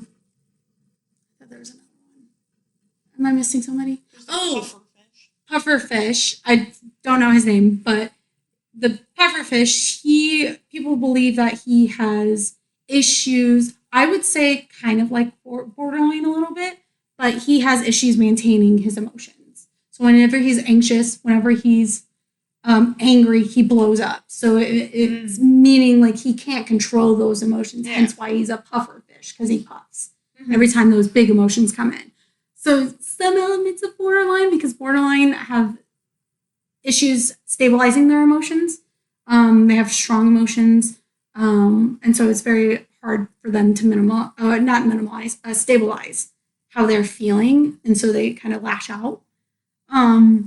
thought there was another one. Am I missing somebody? Pufferfish. I don't know his name, but the pufferfish, people believe that he has issues. I would say kind of like borderline a little bit, but he has issues maintaining his emotions. So whenever he's anxious, whenever he's angry, he blows up. So it's meaning like he can't control those emotions. Yeah. Hence why he's a pufferfish, because he puffs every time those big emotions come in. So some elements of borderline, because borderline have issues stabilizing their emotions. They have strong emotions. And so it's very hard for them to stabilize how they're feeling. And so they kind of lash out. I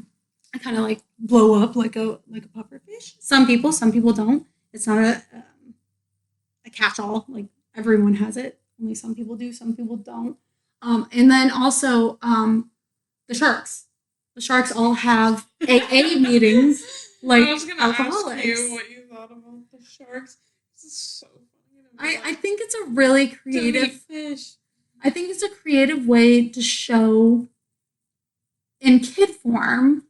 kind of like blow up like a pufferfish. Some people don't. It's not a catch-all. Like everyone has it. Only some people do, some people don't. And then also the sharks. The sharks all have AA meetings like I was going to ask you what you thought about the sharks. This is so funny. I think it's a really creative fish. I think it's a creative way to show in kid form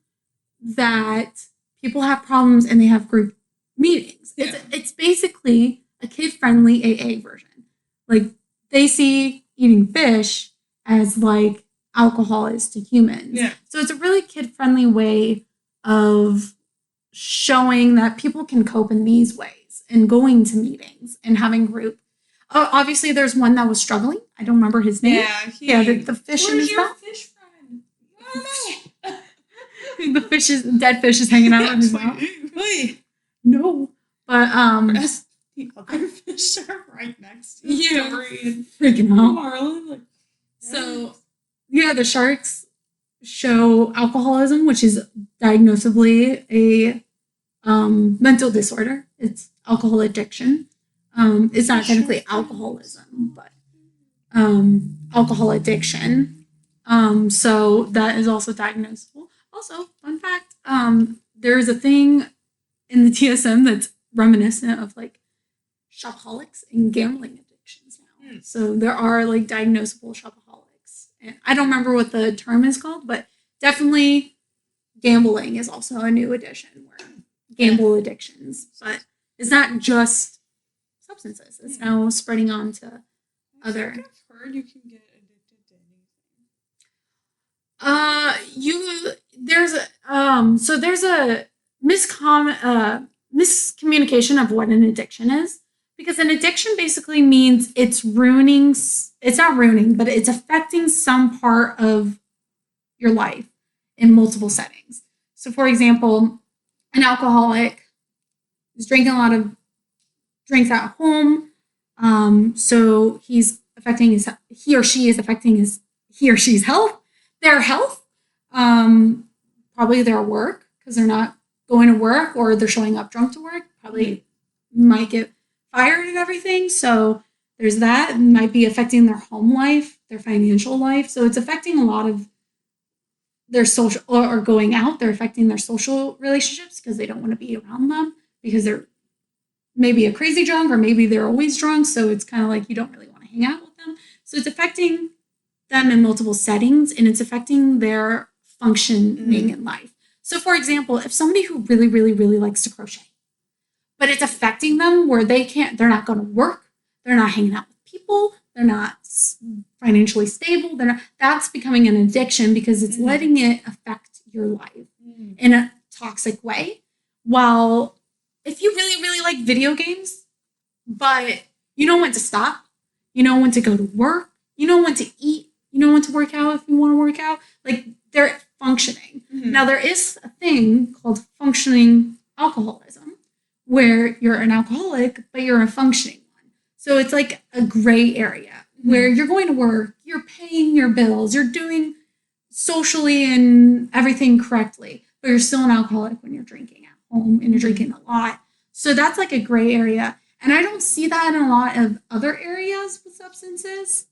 that people have problems and they have group meetings. Yeah. It's basically a kid-friendly AA version. Like they see eating fish as like alcohol is to humans. Yeah. So it's a really kid-friendly way of showing that people can cope in these ways and going to meetings and having group. Obviously, there's one that was struggling. I don't remember his name. Yeah, the fish in his mouth. Fish friend? I don't know. The dead fish is hanging out in his mouth. Wait, no, but the other fish are right next to him. Freaking out. Marlon, like, so yeah, the sharks show alcoholism, which is diagnosably a mental disorder. It's alcohol addiction. It's not technically alcoholism, but alcohol addiction. So that is also diagnosable. Also, fun fact, there's a thing in the DSM that's reminiscent of like shopaholics and gambling addictions now. So there are like diagnosable shopaholics. And I don't remember what the term is called, but definitely gambling is also a new addition where gamble addictions. But it's not just substances. It's now spreading on to other. I've heard you can get addicted to anything. There's a miscommunication of what an addiction is, because an addiction basically means it's not ruining, but it's affecting some part of your life in multiple settings. So for example, an alcoholic is drinking a lot of drinks at home. So he or she is affecting he or she's health, their health, probably their work, because they're not going to work or they're showing up drunk to work, probably might get fired and everything. So there's that. It might be affecting their home life, their financial life. So it's affecting a lot of their social or going out. They're affecting their social relationships because they don't want to be around them because they're maybe a crazy drunk or maybe they're always drunk. So it's kind of like you don't really want to hang out with them. So it's affecting them in multiple settings and it's affecting their functioning in life. So, for example, if somebody who really, really, really likes to crochet, but it's affecting them where they're not going to work, they're not hanging out with people, they're not financially stable, that's becoming an addiction because it's letting it affect your life in a toxic way. While if you really, really like video games, but you know when to stop, you know when to go to work, you know when to eat, you know when to work out if you want to work out, like they're functioning. Now, there is a thing called functioning alcoholism where you're an alcoholic, but you're a functioning one. So it's like a gray area where you're going to work, you're paying your bills, you're doing socially and everything correctly, but you're still an alcoholic when you're drinking at home and you're drinking a lot. So that's like a gray area. And I don't see that in a lot of other areas with substances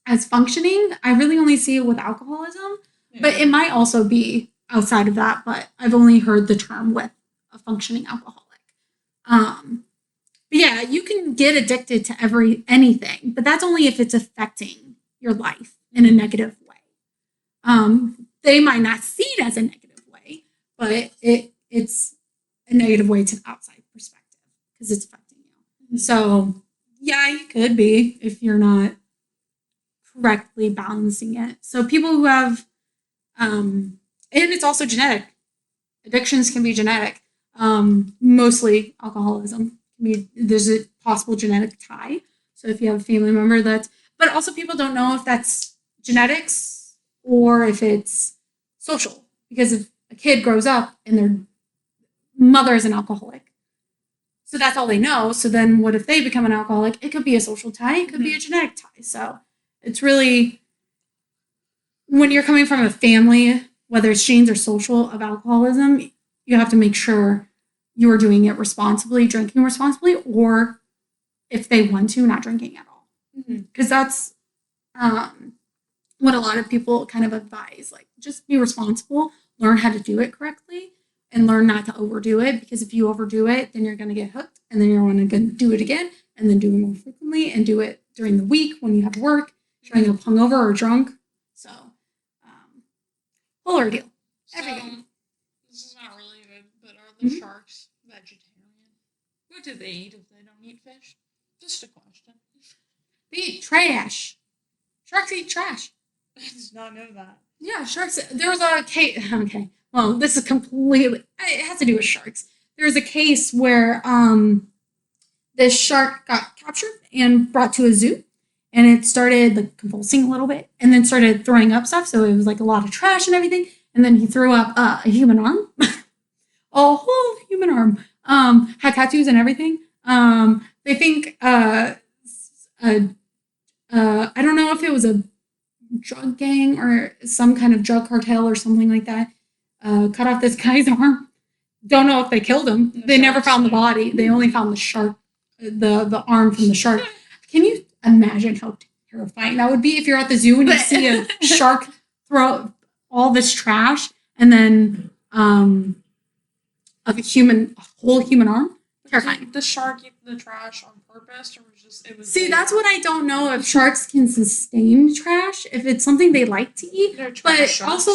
as functioning. I really only see it with alcoholism, but it might also be outside of that, but I've only heard the term with a functioning alcoholic. But yeah, you can get addicted to anything, but that's only if it's affecting your life in a negative way. They might not see it as a negative way, but it's a negative way to the outside perspective because it's affecting you. So yeah, you could be if you're not correctly balancing it. So people who have, and it's also genetic. Addictions can be genetic. Mostly alcoholism. There's a possible genetic tie. So if you have a family member but also people don't know if that's genetics or if it's social. Because if a kid grows up and their mother is an alcoholic, so that's all they know. So then what if they become an alcoholic? It could be a social tie. It could be a genetic tie. So it's really, when you're coming from a family, whether it's genes or social, of alcoholism, you have to make sure you're doing it responsibly, drinking responsibly, or if they want to, not drinking at all. Because that's what a lot of people kind of advise. Like, just be responsible, learn how to do it correctly, and learn not to overdo it. Because if you overdo it, then you're going to get hooked, and then you're going to do it again, and then do it more frequently, and do it during the week when you have work, showing up hungover or drunk. So, whole ordeal. Everything. This is not related, but are the sharks vegetarian? What do they eat if they don't eat fish? Just a question. They eat trash. Sharks eat trash. I did not know that. Yeah, sharks. There was a case. Okay. Well, this is completely. It has to do with sharks. There was a case where this shark got captured and brought to a zoo, and it started like convulsing a little bit, and then started throwing up stuff. So it was like a lot of trash and everything. And then he threw up a human arm, a whole human arm. Had tattoos and everything. They think I don't know if it was a drug gang or some kind of drug cartel or something like that. Cut off this guy's arm. Don't know if they killed him. They never found the body. They only found the shark, the arm from the shark. Can you imagine how terrifying that would be if you're at the zoo and you see a shark throw all this trash and then a whole human arm? Terrifying. Did the shark eat the trash on purpose, or was See, that's what I don't know, if sharks can sustain trash, if it's something they like to eat. But sharks. Also,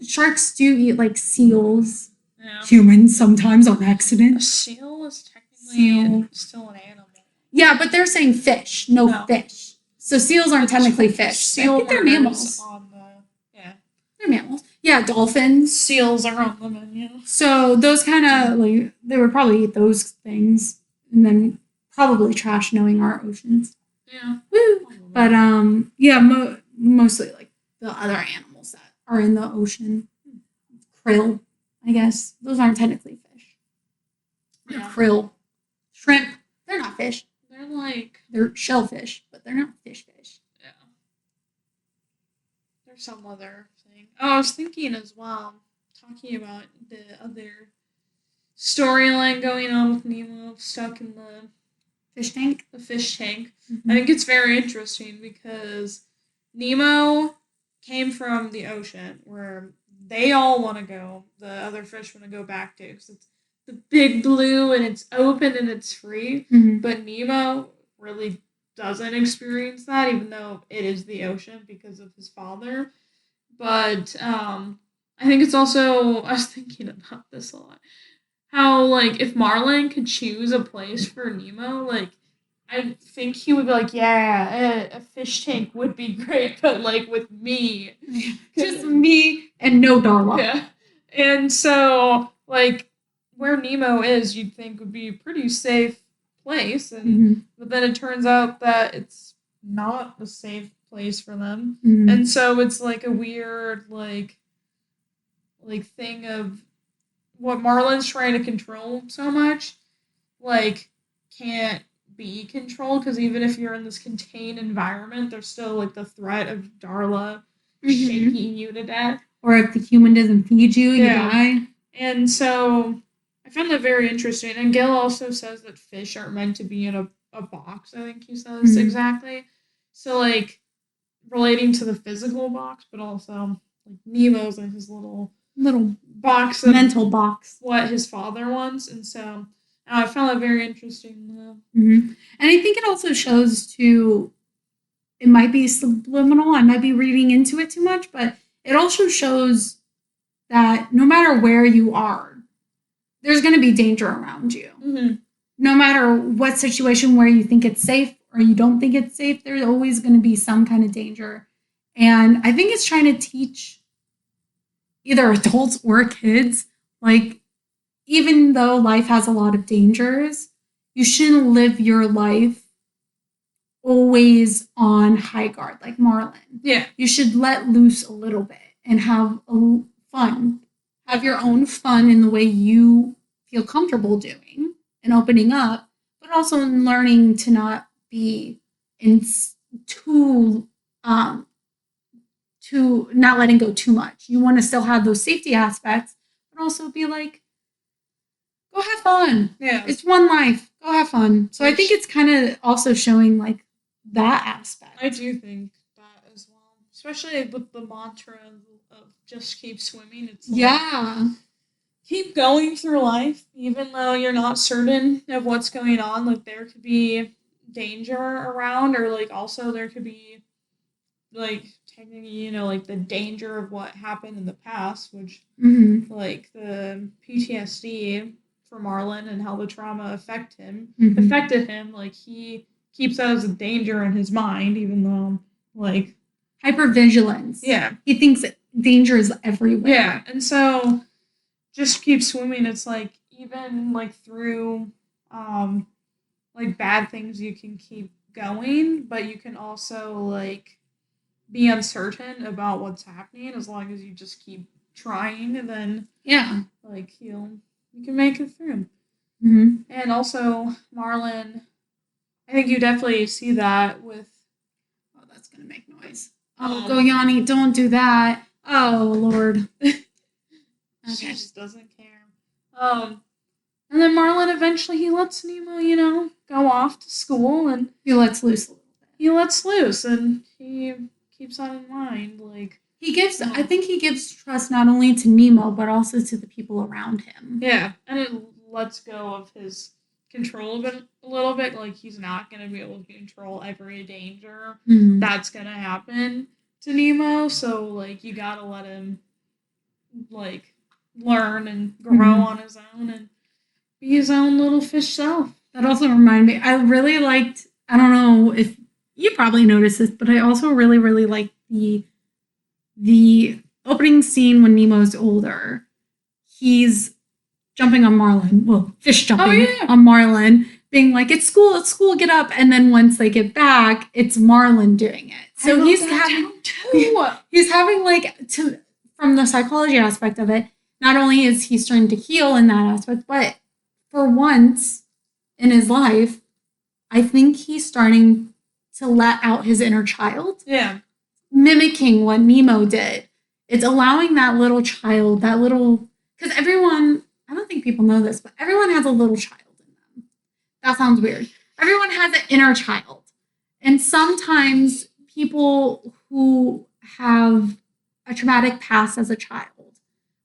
sharks do eat like seals. Yeah. Humans sometimes on accident. A seal is technically still an animal. Yeah, but they're saying fish, no fish. So seals aren't technically fish. I think they're mammals. They're mammals. Yeah, dolphins. Seals are on the menu. So those kind of, like, they would probably eat those things and then probably trash, knowing our oceans. Yeah. Woo! But, yeah, mostly, like, the other animals that are in the ocean. Krill, I guess. Those aren't technically fish. Yeah. Krill. Shrimp. They're not fish. They're shellfish, but they're not fish. Yeah. There's some other thing. Oh, I was thinking as well, talking about the other storyline going on with Nemo stuck in the fish tank. The fish tank. Mm-hmm. I think it's very interesting because Nemo came from the ocean where they all want to go. The other fish want to go back to, because it's the big blue and it's open and it's free. Mm-hmm. But Nemo really doesn't experience that, even though it is the ocean because of his father. But I think it's also, I was thinking about this a lot, how, like, if Marlin could choose a place for Nemo, like, I think he would be like, yeah, a fish tank would be great, but, like, with me. Just me and no Darla. Yeah. And so, like, where Nemo is, you'd think would be a pretty safe place, and but then it turns out that it's not a safe place for them. And so it's like a weird like thing of what Marlin's trying to control so much, like, can't be controlled, because even if you're in this contained environment, there's still like the threat of Darla shaking you to death. Or if the human doesn't feed you, you die. And so I found that very interesting. And Gil also says that fish aren't meant to be in a box, I think he says exactly. So, like, relating to the physical box, but also like Nemo's in his little box, mental box, what his father wants. And so I found that very interesting. And I think it also shows too, it might be subliminal, I might be reading into it too much, but it also shows that no matter where you are, there's going to be danger around you. No matter what situation where you think it's safe or you don't think it's safe, there's always going to be some kind of danger. And I think it's trying to teach either adults or kids, like, even though life has a lot of dangers, you shouldn't live your life always on high guard, like Marlin. Yeah. You should let loose a little bit and have fun. Have your own fun in the way you feel comfortable doing and opening up, but also in learning to not be too not letting go too much. You want to still have those safety aspects, but also be like, go have fun. Yeah. It's one life. Go have fun. So I think it's kind of also showing like that aspect. I do think that as well. Especially with the mantra of just keep swimming. It's like, keep going through life, even though you're not certain of what's going on. Like, there could be danger around, or like also there could be like technically, you know, like the danger of what happened in the past, which like the PTSD for Marlin and how the trauma affected him. Like, he keeps that as a danger in his mind, even though like hypervigilance. Yeah. He thinks danger is everywhere. Yeah. And so just keep swimming. It's like, even like through like bad things, you can keep going, but you can also like be uncertain about what's happening. As long as you just keep trying, and then like you can make it through. And also Marlin, I think you definitely see that with, oh, that's gonna make noise. Oh, go Yanni, don't do that. Oh Lord. She just doesn't care. And then Marlin eventually, he lets Nemo, you know, go off to school, and he lets loose a little bit. He lets loose, and he keeps that in mind. Like, he gives, I think he gives trust not only to Nemo, but also to the people around him. Yeah, and it lets go of his control of it a little bit. Like, he's not going to be able to control every danger that's going to happen to Nemo. So, like, you got to let him, like, learn and grow on his own and be his own little fish self. That also reminded me, I really liked, I don't know if you probably noticed this, but I also really, really liked the opening scene when Nemo's older. He's jumping on Marlin. Well, fish jumping on Marlin, being like, it's school, get up. And then once they get back, it's Marlin doing it. So he's having like, from the psychology aspect of it, not only is he starting to heal in that aspect, but for once in his life, I think he's starting to let out his inner child. Yeah. Mimicking what Nemo did. It's allowing that little child, because everyone, I don't think people know this, but everyone has a little child in them. That sounds weird. Everyone has an inner child. And sometimes people who have a traumatic past as a child,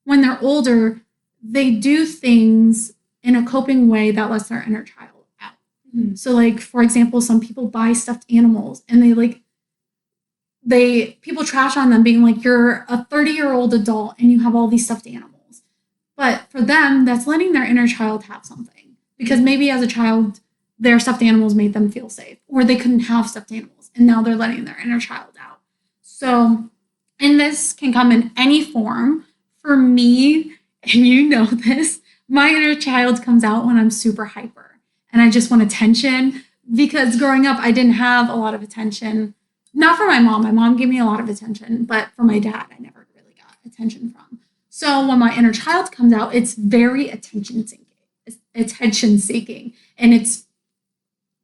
when they're older, they do things in a coping way that lets their inner child out. So, like, for example, some people buy stuffed animals and they, like, people trash on them being like, you're a 30-year-old adult and you have all these stuffed animals. But for them, that's letting their inner child have something. Because maybe as a child, their stuffed animals made them feel safe, or they couldn't have stuffed animals, and now they're letting their inner child out. So, and this can come in any form. For me, and you know this, my inner child comes out when I'm super hyper, and I just want attention. Because growing up, I didn't have a lot of attention. Not for my mom. My mom gave me a lot of attention, but for my dad, I never really got attention from. So when my inner child comes out, it's very attention seeking. And it's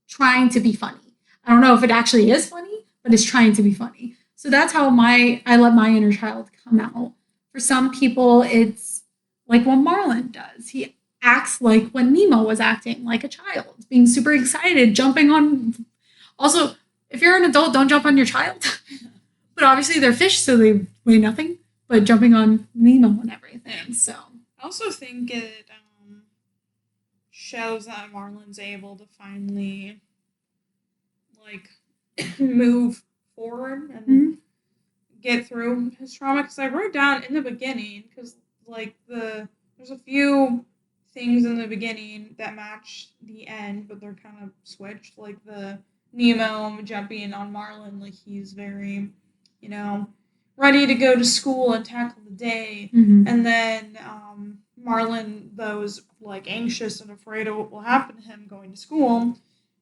trying to be funny. I don't know if it actually is funny, but it's trying to be funny. So that's how I let my inner child come out. For some people, it's like what Marlon does. He acts like when Nemo was acting, like a child, being super excited, jumping on. Also, if you're an adult, don't jump on your child. But obviously they're fish, so they weigh nothing. But jumping on Nemo and everything. So I also think it shows that Marlon's able to finally like move forward and get through his trauma. Because I wrote down in the beginning, because like there's a few things in the beginning that match the end, but they're kind of switched. Like the Nemo jumping on Marlon, like he's very, ready to go to school and tackle the day. And then Marlon, though, is like anxious and afraid of what will happen to him going to school.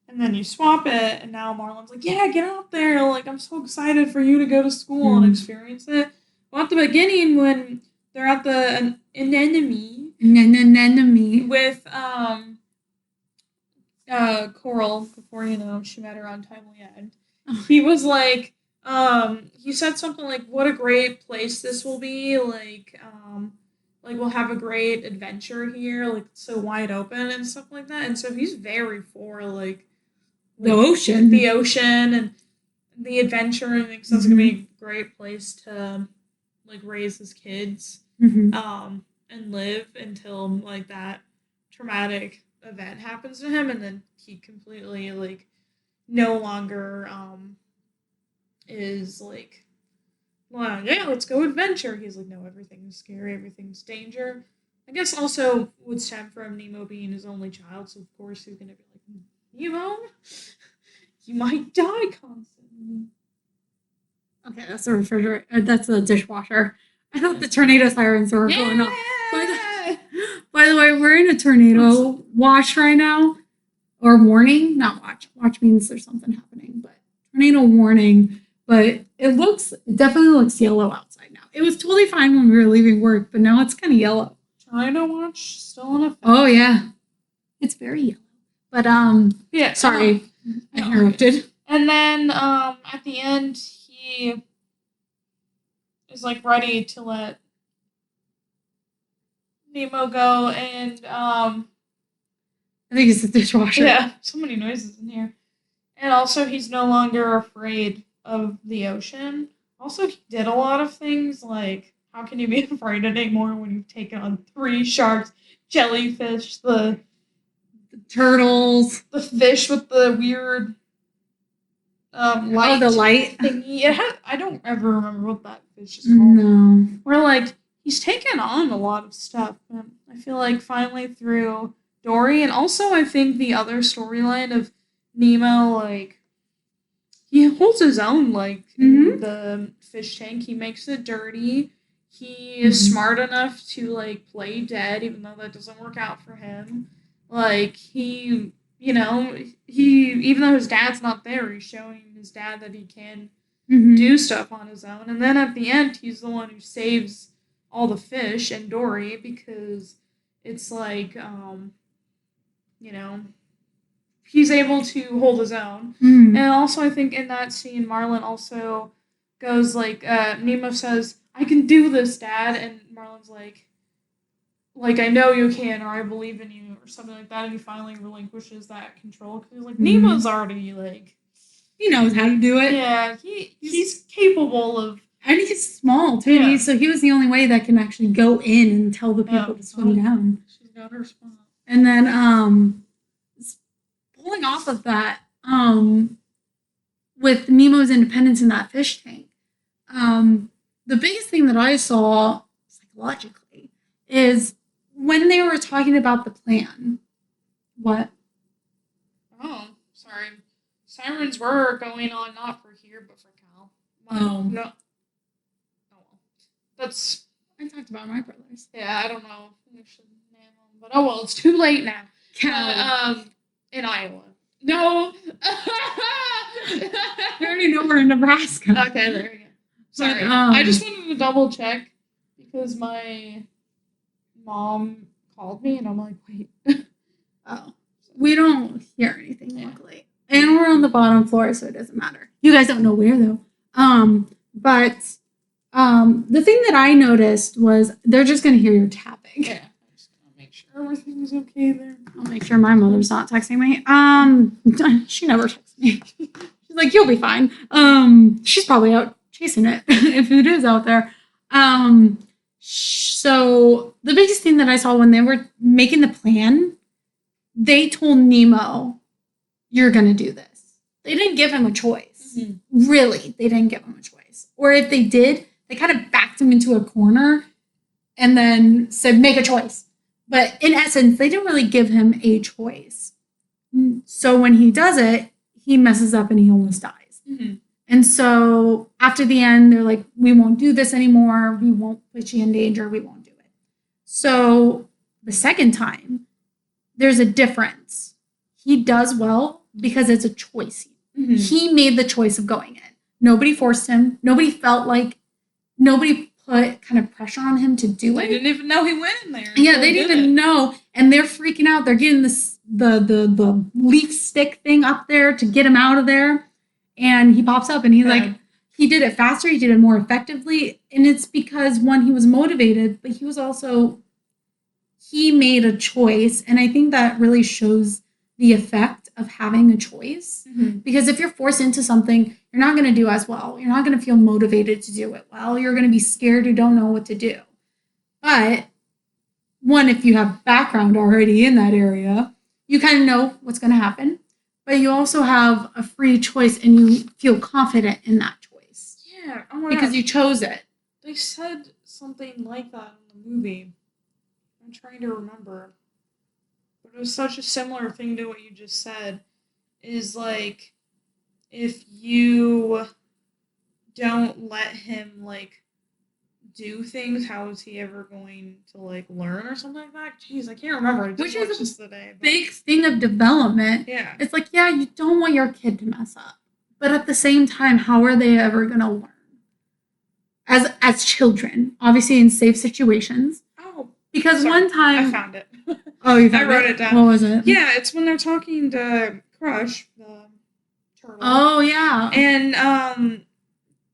And then you swap it, and now Marlon's like, yeah, get out there. Like, I'm so excited for you to go to school and experience it. Well, at the beginning, when they're at the anemone with Coral, before, she met her untimely end, he was like, he said something like, what a great place this will be. Like we'll have a great adventure here. Like, it's so wide open and stuff like that. And so he's very for, like the ocean and the adventure, and thinks that's going to be a great place to, like, raise his kids and live until, like, that traumatic event happens to him, and then he completely, like, no longer is like, well, yeah, let's go adventure. He's like, no, everything's scary, everything's danger. I guess also would stem from Nemo being his only child, so of course he's gonna be like, Nemo, you might die constantly. Okay, that's the refrigerator. That's the dishwasher. I thought the tornado sirens were going off. By the way, we're in a tornado watch right now. Or warning. Not watch. Watch means there's something happening. But tornado warning. But it definitely looks yellow outside now. It was totally fine when we were leaving work, but now it's kind of yellow. Tornado watch still in effect. Oh, yeah. It's very yellow. But, yeah. Sorry. I interrupted. And then, at the end, he is, like, ready to let Nemo go, and, I think it's the dishwasher. Yeah, so many noises in here. And also, he's no longer afraid of the ocean. Also, he did a lot of things, like, how can you be afraid anymore when you've taken on 3 sharks, jellyfish, the turtles, the fish with the weird light. Oh, the light thingy. I don't ever remember what that fish is called. No. Where, like, he's taken on a lot of stuff. And I feel like finally through Dory, and also I think the other storyline of Nemo, like, he holds his own, like, in the fish tank. He makes it dirty. He is smart enough to, like, play dead, even though that doesn't work out for him. Like, he, even though his dad's not there, he's showing his dad that he can do stuff on his own. And then at the end, he's the one who saves all the fish and Dory, because it's like, he's able to hold his own. And also, I think in that scene, Marlon also goes, like, Nemo says, I can do this, Dad. And Marlon's like, I know you can, or I believe in you, or something like that. And he finally relinquishes that control, because he's like, Nemo's already, like, he knows how to do it. Yeah, he's capable of. And he's small, too. Yeah. So he was the only way that can actually go in and tell the people to swim down. She's got her spot. And then, pulling off of that, with Nemo's independence in that fish tank, The biggest thing that I saw psychologically is when they were talking about the plan. What? Oh, sorry. Sirens were going on, not for here, but for Cal. No. Oh, well. That's. I talked about my brothers. Yeah, I don't know if we should name them, but oh well, it's too late now. Cal. In Iowa. No. I already know we're in Nebraska. Okay, there we go. Sorry. But, I just wanted to double check because my mom called me and I'm like, wait. Oh. We don't hear anything, luckily. And we're on the bottom floor, so it doesn't matter. You guys don't know where, though. But the thing that I noticed was they're just going to hear you tapping. Yeah. I'm just going to make sure everything's okay there. I'll make sure my mother's not texting me. She never texts me. She's like, you'll be fine. She's probably out chasing it, if it is out there. So the biggest thing that I saw when they were making the plan, they told Nemo, you're going to do this. They didn't give him a choice. Mm-hmm. Really, they didn't give him a choice. Or if they did, they kind of backed him into a corner and then said, make a choice. But in essence, they didn't really give him a choice. So when he does it, he messes up and he almost dies. Mm-hmm. And so after the end, they're like, we won't do this anymore. We won't put you in danger. We won't do it. So the second time, there's a difference. He does well because it's a choice. Mm-hmm. He made the choice of going in. Nobody forced him. Nobody put kind of pressure on him to do it. They didn't even know he went in there. Yeah, they didn't even know. And they're freaking out. They're getting the leaf stick thing up there to get him out of there. And he pops up and he's like, he did it faster. He did it more effectively. And it's because, one, he was motivated, but he was also, he made a choice. And I think that really shows the effect of having a choice. Mm-hmm. Because if you're forced into something, you're not going to do as well. You're not going to feel motivated to do it well. You're going to be scared. You don't know what to do. But one, if you have background already in that area, you kind of know what's going to happen. But you also have a free choice and you feel confident in that choice. Yeah. Because you chose it. They said something like that in the movie. I'm trying to remember. But it was such a similar thing to what you just said. Is like, if you don't let him, like, do things, how is he ever going to, like, learn or something like that? Jeez, I can't remember. Which is a big thing of development. Yeah. It's like, yeah, you don't want your kid to mess up. But at the same time, how are they ever going to learn? As children, obviously in safe situations. Oh. Because one time... I found it. Oh, you found it? I wrote it down. What was it? Yeah, it's when they're talking to Crush, the turtle. Oh, yeah. And,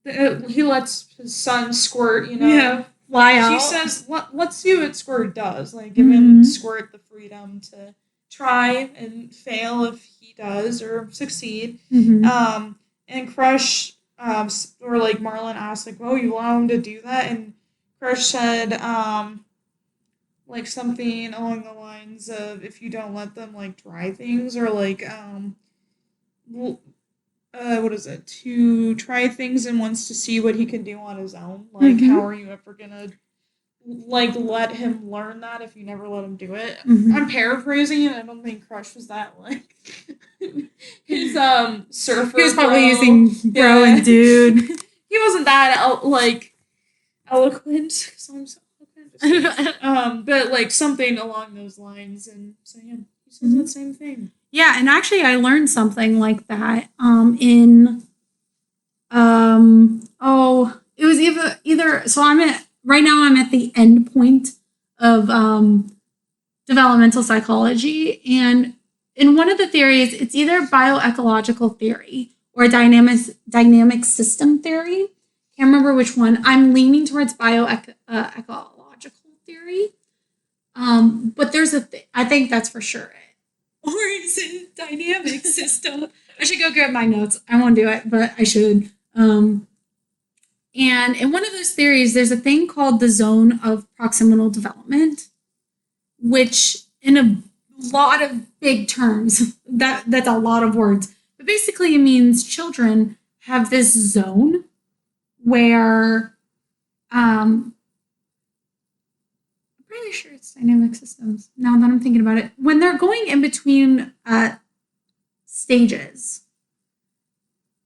he lets his son Squirt, fly out. She says, let's see what Squirt does. Like, give him Squirt the freedom to try and fail if he does, or succeed. Mm-hmm. And Crush, or like Marlin asked, like, oh, you allow him to do that? And Crush said, like something along the lines of, if you don't let them, like, try things, or like, what is it? To try things and wants to see what he can do on his own. Like, mm-hmm. How are you ever gonna, like, let him learn that if you never let him do it? Mm-hmm. I'm paraphrasing it. I don't think Crush was that, like, his, surfer. He was probably using bro and dude. He wasn't that, like, eloquent, because I'm so eloquent. But, like, something along those lines, and so, yeah, he says mm-hmm. that same thing. Yeah, and actually I learned something like that it was either so right now I'm at the end point of developmental psychology, and in one of the theories it's either bioecological theory or dynamic system theory. Can't remember which one. I'm leaning towards bioecological theory. But there's I think that's for sure it. Or is it dynamic system? I should go grab my notes. I won't do it, but I should. And in one of those theories, there's a thing called the zone of proximal development, which in a lot of big terms, that's a lot of words. But basically it means children have this zone where I'm pretty sure it's dynamic systems now that I'm thinking about it. When they're going in between stages,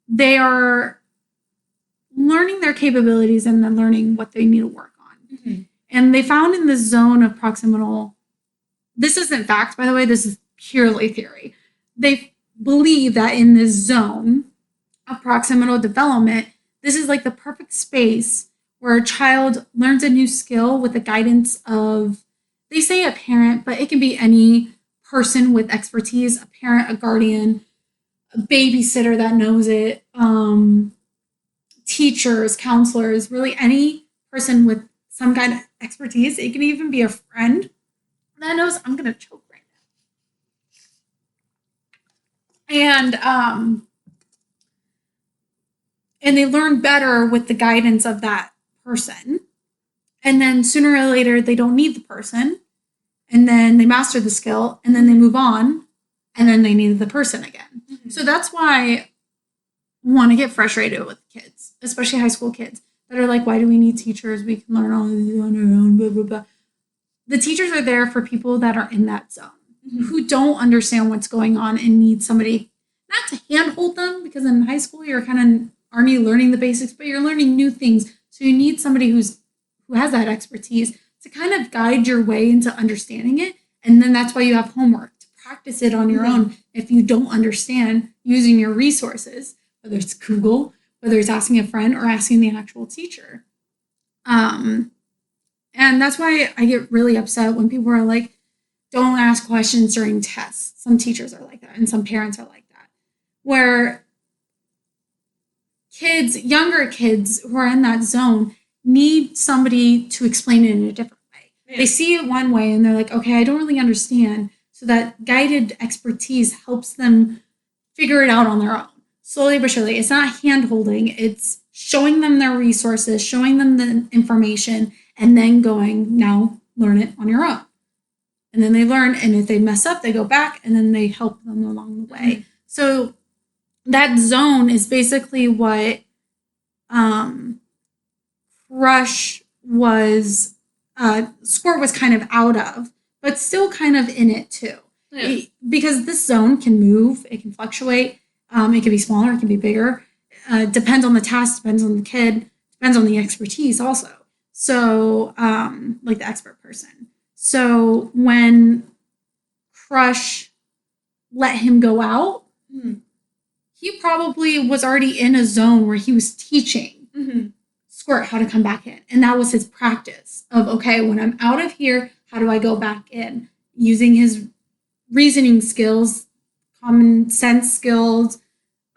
they are learning their capabilities and then learning what they need to work on. Mm-hmm. And they found in the zone of proximal, this isn't fact, by the way, this is purely theory. They believe that in this zone of proximal development, this is like the perfect space where a child learns a new skill with the guidance of, they say a parent, but it can be any person with expertise, a parent, a guardian, a babysitter that knows it, teachers, counselors, really any person with some kind of expertise. It can even be a friend that knows. I'm going to choke right now. And they learn better with the guidance of that person. And then sooner or later, they don't need the person. And then they master the skill, and then they move on, and then they need the person again. Mm-hmm. So that's why I want to get frustrated with kids, especially high school kids, that are like, why do we need teachers? We can learn all of these on our own, blah, blah, blah. The teachers are there for people that are in that zone, mm-hmm. who don't understand what's going on and need somebody, not to handhold them, because in high school, you're kind of already learning the basics, but you're learning new things. So you need somebody who has that expertise to kind of guide your way into understanding it. And then that's why you have homework, to practice it on your mm-hmm. own if you don't understand, using your resources, whether it's Google, whether it's asking a friend or asking the actual teacher. And that's why I get really upset when people are like, don't ask questions during tests. Some teachers are like that, and some parents are like that, where younger kids who are in that zone need somebody to explain it in a different way. Yeah. They see it one way and they're like, okay, I don't really understand. So that guided expertise helps them figure it out on their own. Slowly but surely. It's not hand-holding. It's showing them their resources, showing them the information, and then going, now learn it on your own. And then they learn, and if they mess up, they go back, and then they help them along the way. Mm-hmm. So that zone is basically what Crush was, Squirt was kind of out of, but still kind of in it too. Yeah. Because this zone can move, it can fluctuate, it can be smaller, it can be bigger. Depends on the task, depends on the kid, depends on the expertise also. So, like the expert person. So when Crush let him go out, mm-hmm. he probably was already in a zone where he was teaching mm-hmm. Squirt how to come back in. And that was his practice of, okay, when I'm out of here, how do I go back in? Using his reasoning skills, common sense skills,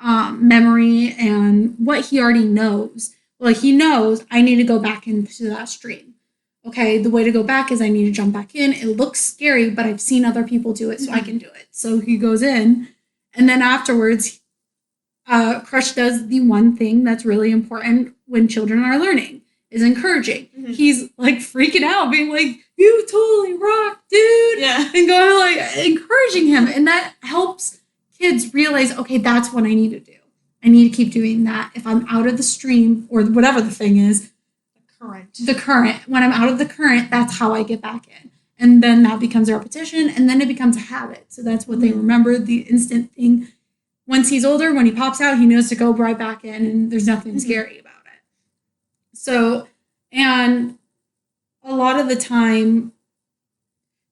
memory, and what he already knows. Well, he knows I need to go back into that stream. Okay, the way to go back is I need to jump back in. It looks scary, but I've seen other people do it, so I can do it. So he goes in, and then afterwards, Crush does the one thing that's really important when children are learning, is encouraging. Mm-hmm. He's like freaking out, being like, you totally rock, dude. Yeah. And going like encouraging him. And that helps kids realize, okay, that's what I need to do. I need to keep doing that. If I'm out of the stream or whatever the thing is, the current, when I'm out of the current, that's how I get back in. And then that becomes a repetition, and then it becomes a habit. So that's what they remember, the instant thing. Once he's older, when he pops out, he knows to go right back in, and there's nothing scary about it. So, and a lot of the time,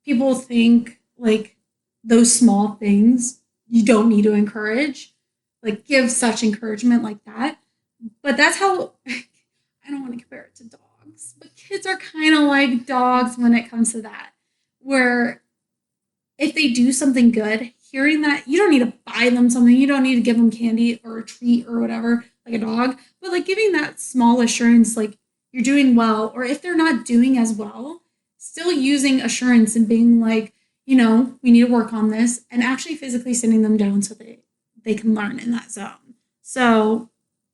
people think like those small things you don't need to encourage, like give such encouragement like that. But that's how, I don't want to compare it to dogs, but kids are kind of like dogs when it comes to that, where if they do something good, hearing that, you don't need to buy them something, you don't need to give them candy or a treat or whatever, like a dog, but like giving that small assurance, like you're doing well, or if they're not doing as well, still using assurance and being like, you know, we need to work on this, and actually physically sitting them down so they can learn in that zone. So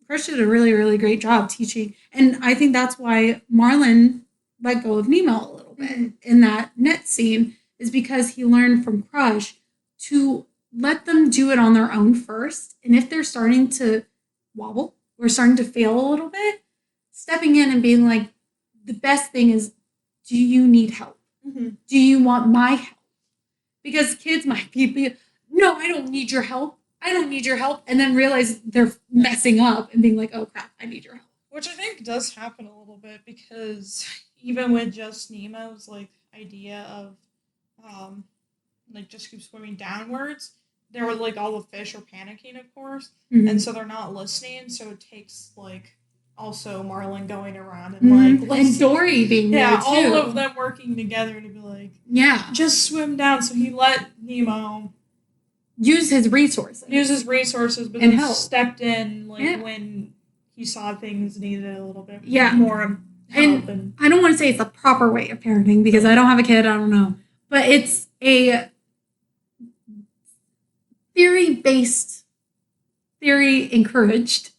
Chris did a really, really great job teaching. And I think that's why Marlin let go of Nemo a little bit in that net scene, is because he learned from Crush to let them do it on their own first. And if they're starting to wobble or starting to fail a little bit, stepping in and being like, the best thing is, do you need help? Mm-hmm. Do you want my help? Because kids might be, no, I don't need your help. I don't need your help. And then realize they're messing up and being like, oh crap, I need your help. Which I think does happen a little bit because even with just Nemo's like idea of like just keep swimming downwards, there were like all the fish are panicking, of course. Mm-hmm. And so they're not listening, so it takes like also Marlin going around and like and Dory being there too. all of them working together to be like, just swim down. So he let Nemo use his resources, but and then help. Stepped in when he saw things needed a little bit more help. And I don't want to say it's a proper way of parenting because I don't have a kid. I don't know, but it's a theory-based, theory-encouraged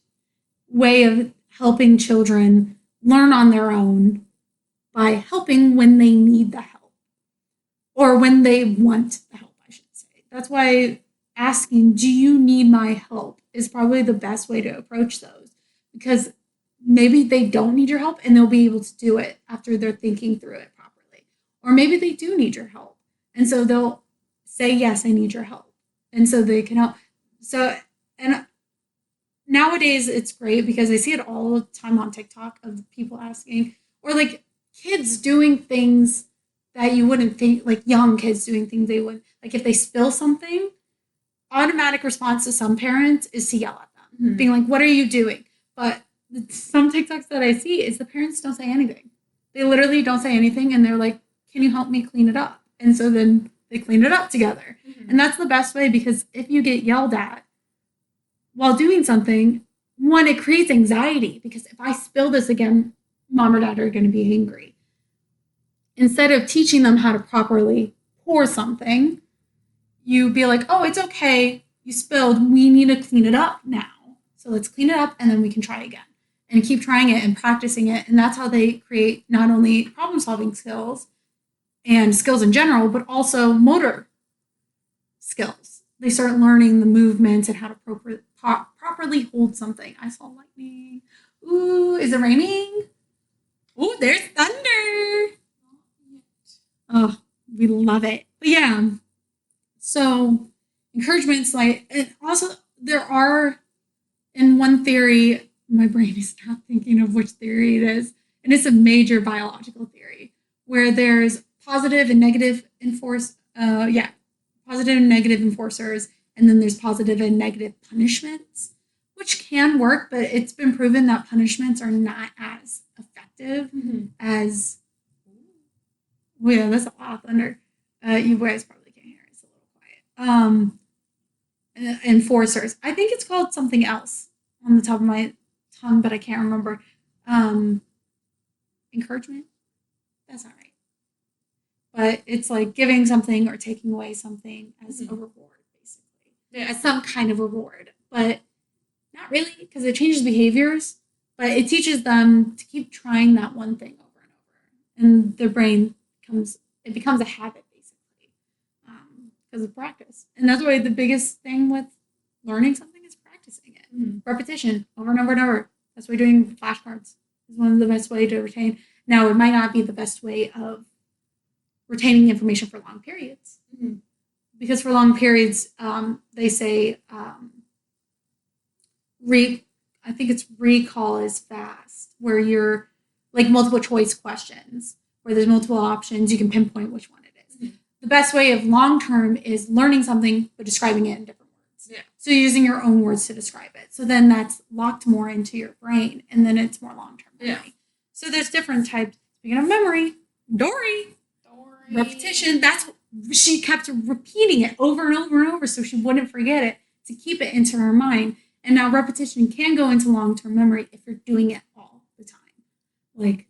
way of helping children learn on their own by helping when they need the help or when they want the help, I should say. That's why asking, do you need my help, is probably the best way to approach those, because maybe they don't need your help and they'll be able to do it after they're thinking through it properly. Or maybe they do need your help. And so they'll say, yes, I need your help. And so they can help. So, and nowadays it's great because I see it all the time on TikTok of people asking, or like kids doing things that you wouldn't think, like young kids doing things they wouldn't, like if they spill something, automatic response to some parents is to yell at them, being like, what are you doing? But some TikToks that I see is the parents don't say anything. They literally don't say anything and they're like, can you help me clean it up? And so then they clean it up together. And that's the best way, because if you get yelled at while doing something, one, it creates anxiety, because if I spill this again, mom or dad are going to be angry. Instead of teaching them how to properly pour something, you be like, oh, it's okay, you spilled, we need to clean it up now. So let's clean it up and then we can try again. And keep trying it and practicing it. And that's how they create not only problem-solving skills and skills in general, but also motor skills. They start learning the movements and how to properly hold something. I saw lightning. Ooh, is it raining? Ooh, there's thunder. Oh, we love it. But yeah, so encouragement's like, and also there are, in one theory, my brain is not thinking of which theory it is, and it's a major biological theory where there's positive and negative positive and negative enforcers, and then there's positive and negative punishments, which can work, but it's been proven that punishments are not as effective as, oh yeah, that's a lot of thunder. You guys probably can't hear it, it's a little quiet. Enforcers, I think it's called something else on the top of my tongue, but I can't remember. Encouragement? That's not right. But it's like giving something or taking away something as a reward, basically. Yeah. As some kind of reward. But not really, because it changes behaviors, but it teaches them to keep trying that one thing over and over. And their brain becomes a habit, basically, because of practice. And that's why the biggest thing with learning something is practicing it. Repetition, over and over and over. That's why doing flashcards is one of the best way to retain. Now, it might not be the best way of retaining information for long periods. Because for long periods, they say, I think it's recall is fast, where you're like multiple choice questions, where there's multiple options, you can pinpoint which one it is. The best way of long term is learning something, but describing it in different words. Yeah. So using your own words to describe it. So then that's locked more into your brain, and then it's more long term memory. Yeah. So there's different types. Speaking of memory, Dory. Repetition, she kept repeating it over and over and over so she wouldn't forget it, to keep it into her mind. And now repetition can go into long-term memory if you're doing it all the time. Like,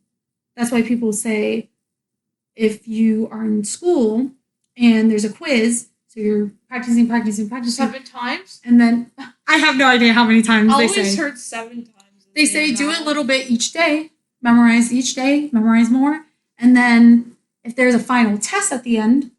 that's why people say if you are in school and there's a quiz, so you're practicing 7 times, and then I have no idea how many times they say. I always heard 7 times. They say do it a little bit each day, memorize each day, memorize more, and then if there's a final test at the end,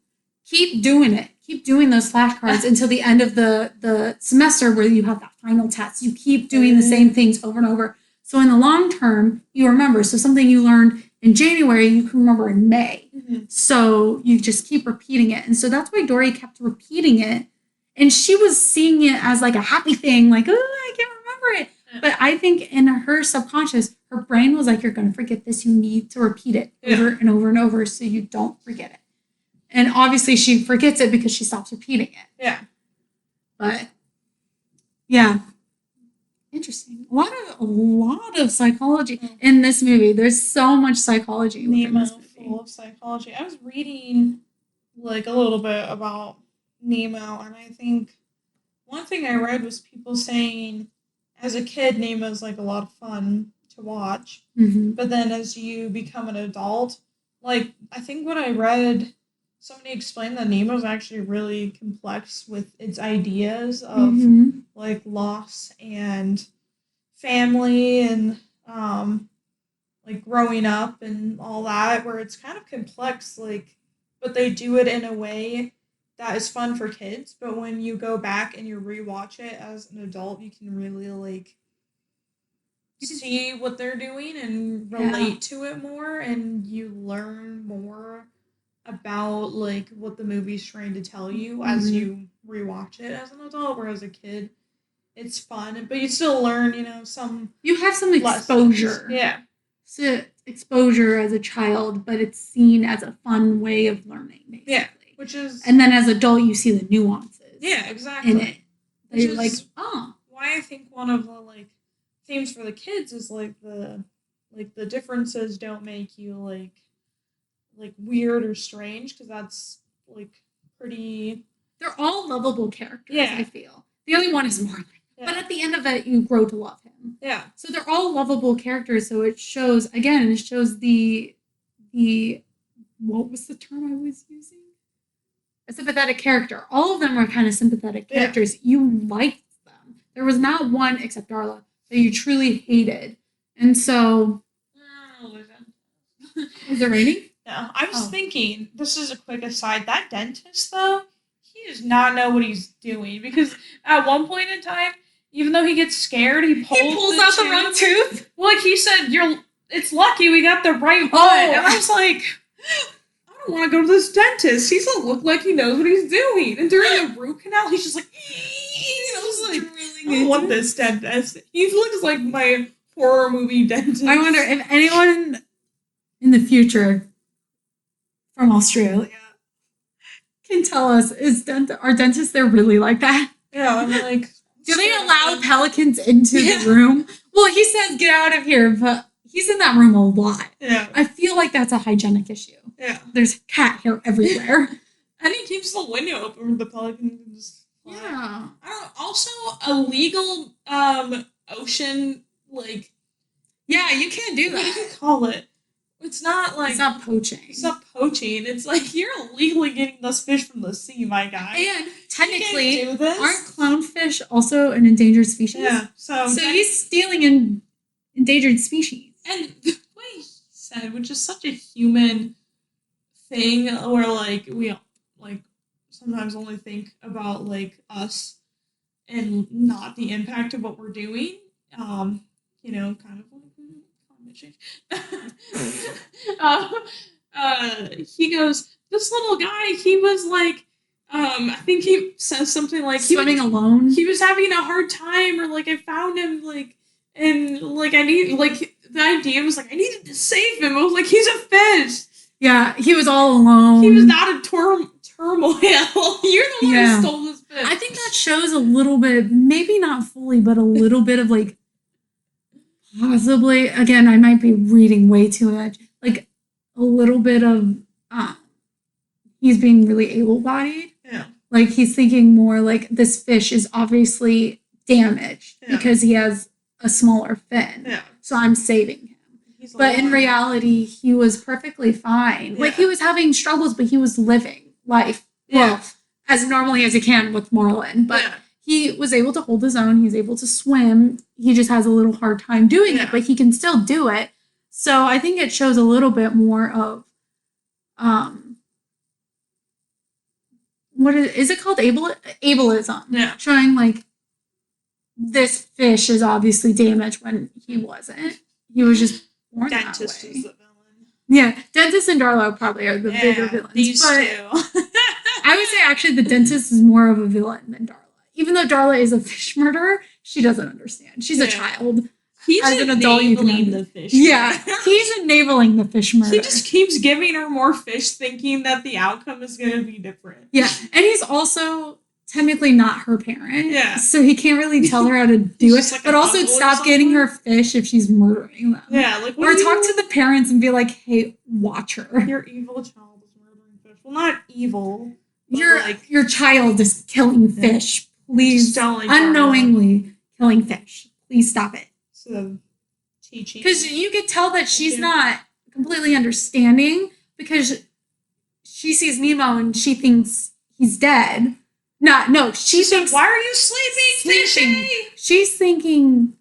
keep doing it. Keep doing those flashcards until the end of the semester where you have that final test. You keep doing the same things over and over So in the long term, you remember. So something you learned in January, you can remember in May. Mm-hmm. So you just keep repeating it. And so that's why Dory kept repeating it. And she was seeing it as like a happy thing, like, oh, I can't remember it. Yeah. But I think in her subconscious, her brain was like, you're going to forget this. You need to repeat it over and over and over so you don't forget it. And obviously she forgets it because she stops repeating it. Yeah. But, yeah. Interesting. A lot of psychology in this movie. There's so much psychology within Nemo, this movie. full of psychology. I was reading like a little bit about Nemo, and I think one thing I read was people saying as a kid Nemo's like a lot of fun to watch, but then as you become an adult, like I think what I read, somebody explained that Nemo's actually really complex with its ideas of like loss and family and like growing up and all that, where it's kind of complex, like, but they do it in a way that is fun for kids. But when you go back and you rewatch it as an adult, you can really like see what they're doing and relate to it more, and you learn more about like what the movie's trying to tell you as you rewatch it as an adult, whereas a kid it's fun, but you still learn, you have some exposure. Lessons. Yeah. So exposure as a child, but it's seen as a fun way of learning, basically. Yeah. Which is, and then as an adult you see the nuances. Yeah, exactly. In it. You're like, oh. Why I think one of the like themes for the kids is like the differences don't make you like weird or strange, because that's like pretty. They're all lovable characters. Yeah. I feel the only one is Marlin. Yeah. But at the end of it, you grow to love him. Yeah. So they're all lovable characters. So it shows the what was the term I was using? A sympathetic character. All of them are kind of sympathetic characters. Yeah. You liked them. There was not one, except Darla, that you truly hated. And so... Is it raining? No. I was thinking, this is a quick aside, that dentist, though, he does not know what he's doing. Because at one point in time, even though he gets scared, he pulls out the wrong tooth? Well, like he said, it's lucky we got the right one. And I was like... I don't want to go to this dentist. He doesn't look like he knows what he's doing. And during the root canal, he's just like, I was like, I don't want this dentist. He looks like my horror movie dentist. I wonder if anyone in the future from Australia can tell us, are dentists there really like that? Yeah, I'm like... Do they allow pelicans into the room? Well, he says, get out of here, but he's in that room a lot. Yeah. I feel like that's a hygienic issue. Yeah. There's cat hair everywhere. And he keeps the window open with the pelican can just fly. Yeah. I don't know. Also, illegal ocean, like... Yeah, you can't do that. What do you call it? It's not like... It's not poaching. It's not poaching. It's like you're illegally getting this fish from the sea, my guy. And technically, aren't clownfish also an endangered species? Yeah. So he's stealing an endangered species. And the way he said, which is such a human thing, where like we like sometimes only think about like us and not the impact of what we're doing. Kind of like climate change. He goes, this little guy, he was like, I think he says something like swimming alone. He was having a hard time, or like I found him like, and like I need like the idea was like I needed to save him. I was like, he's a fish. Yeah, he was all alone. He was not in turmoil. You're the one who stole this fish. I think that shows a little bit, maybe not fully, but a little bit of like, possibly, again, I might be reading way too much, like a little bit of, he's being really able-bodied. Yeah. Like he's thinking more like this fish is obviously damaged because he has a smaller fin. Yeah. So I'm saving him. But in reality, he was perfectly fine. Yeah. Like, he was having struggles, but he was living life. Well, as normally as he can with Marlin. But he was able to hold his own. He's able to swim. He just has a little hard time doing it, but he can still do it. So I think it shows a little bit more of, what is it called? Ableism. Yeah. Showing, like, this fish is obviously damaged when he wasn't. He was just born Dentist that way. is the villain. Yeah, Dentist and Darla probably are the bigger villains. These but two. I would say actually the Dentist is more of a villain than Darla. Even though Darla is a fish murderer, she doesn't understand. She's a child. He's as an adult, you can enabling the fish. Yeah, he's enabling the fish murder. He just keeps giving her more fish, thinking that the outcome is going to be different. Yeah, and he's also technically not her parent. Yeah. So he can't really tell her how to do it. Like but also stop getting her fish if she's murdering them. Yeah, like or talk to the parents and be like, hey, watch her. Your evil child is murdering fish. Well, not evil. Your child is killing fish. Please, unknowingly killing fish. Please stop it. So, teaching. Because you could tell that she's not completely understanding because she sees Nemo and she thinks he's dead. No, she thinks. Why are you sleeping? She's thinking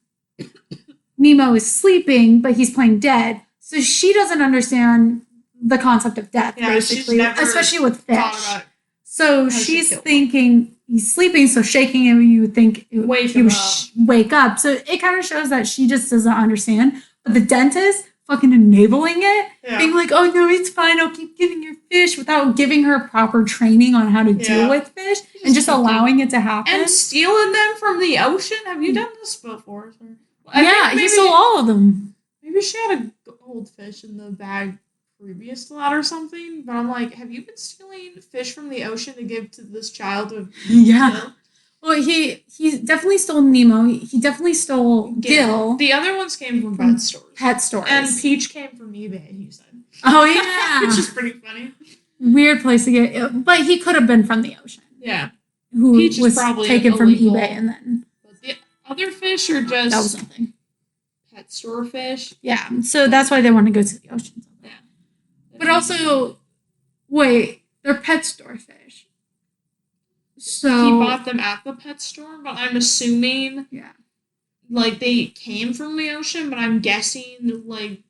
Nemo is sleeping, but he's playing dead. So she doesn't understand the concept of death, basically, especially with fish. So she's thinking he's sleeping, so shaking him, you would think he would wake up. So it kind of shows that she just doesn't understand. But the dentist fucking enabling it, being like, oh no, it's fine, I'll keep giving her fish without giving her proper training on how to deal with fish and just allowing it to happen. And stealing them from the ocean? Have you done this before? He stole all of them. Maybe she had a goldfish in the bag previous to that or something, but I'm like, have you been stealing fish from the ocean to give to this child? Well, he definitely stole Nemo. He definitely stole Gil. The other ones came from pet stores. Pet stores. And Peach came from eBay, he said. Oh, yeah. Which is pretty funny. Weird place to get it. But he could have been from the ocean. Yeah. Who Peach was probably taken illegal. From eBay and then... But the other fish are just... That was nothing. Pet store fish. Yeah. So that's why they want to go to the ocean. Yeah. But also... Wait. They're pet store fish. So he bought them at the pet store, but I'm assuming like they came from the ocean, but I'm guessing like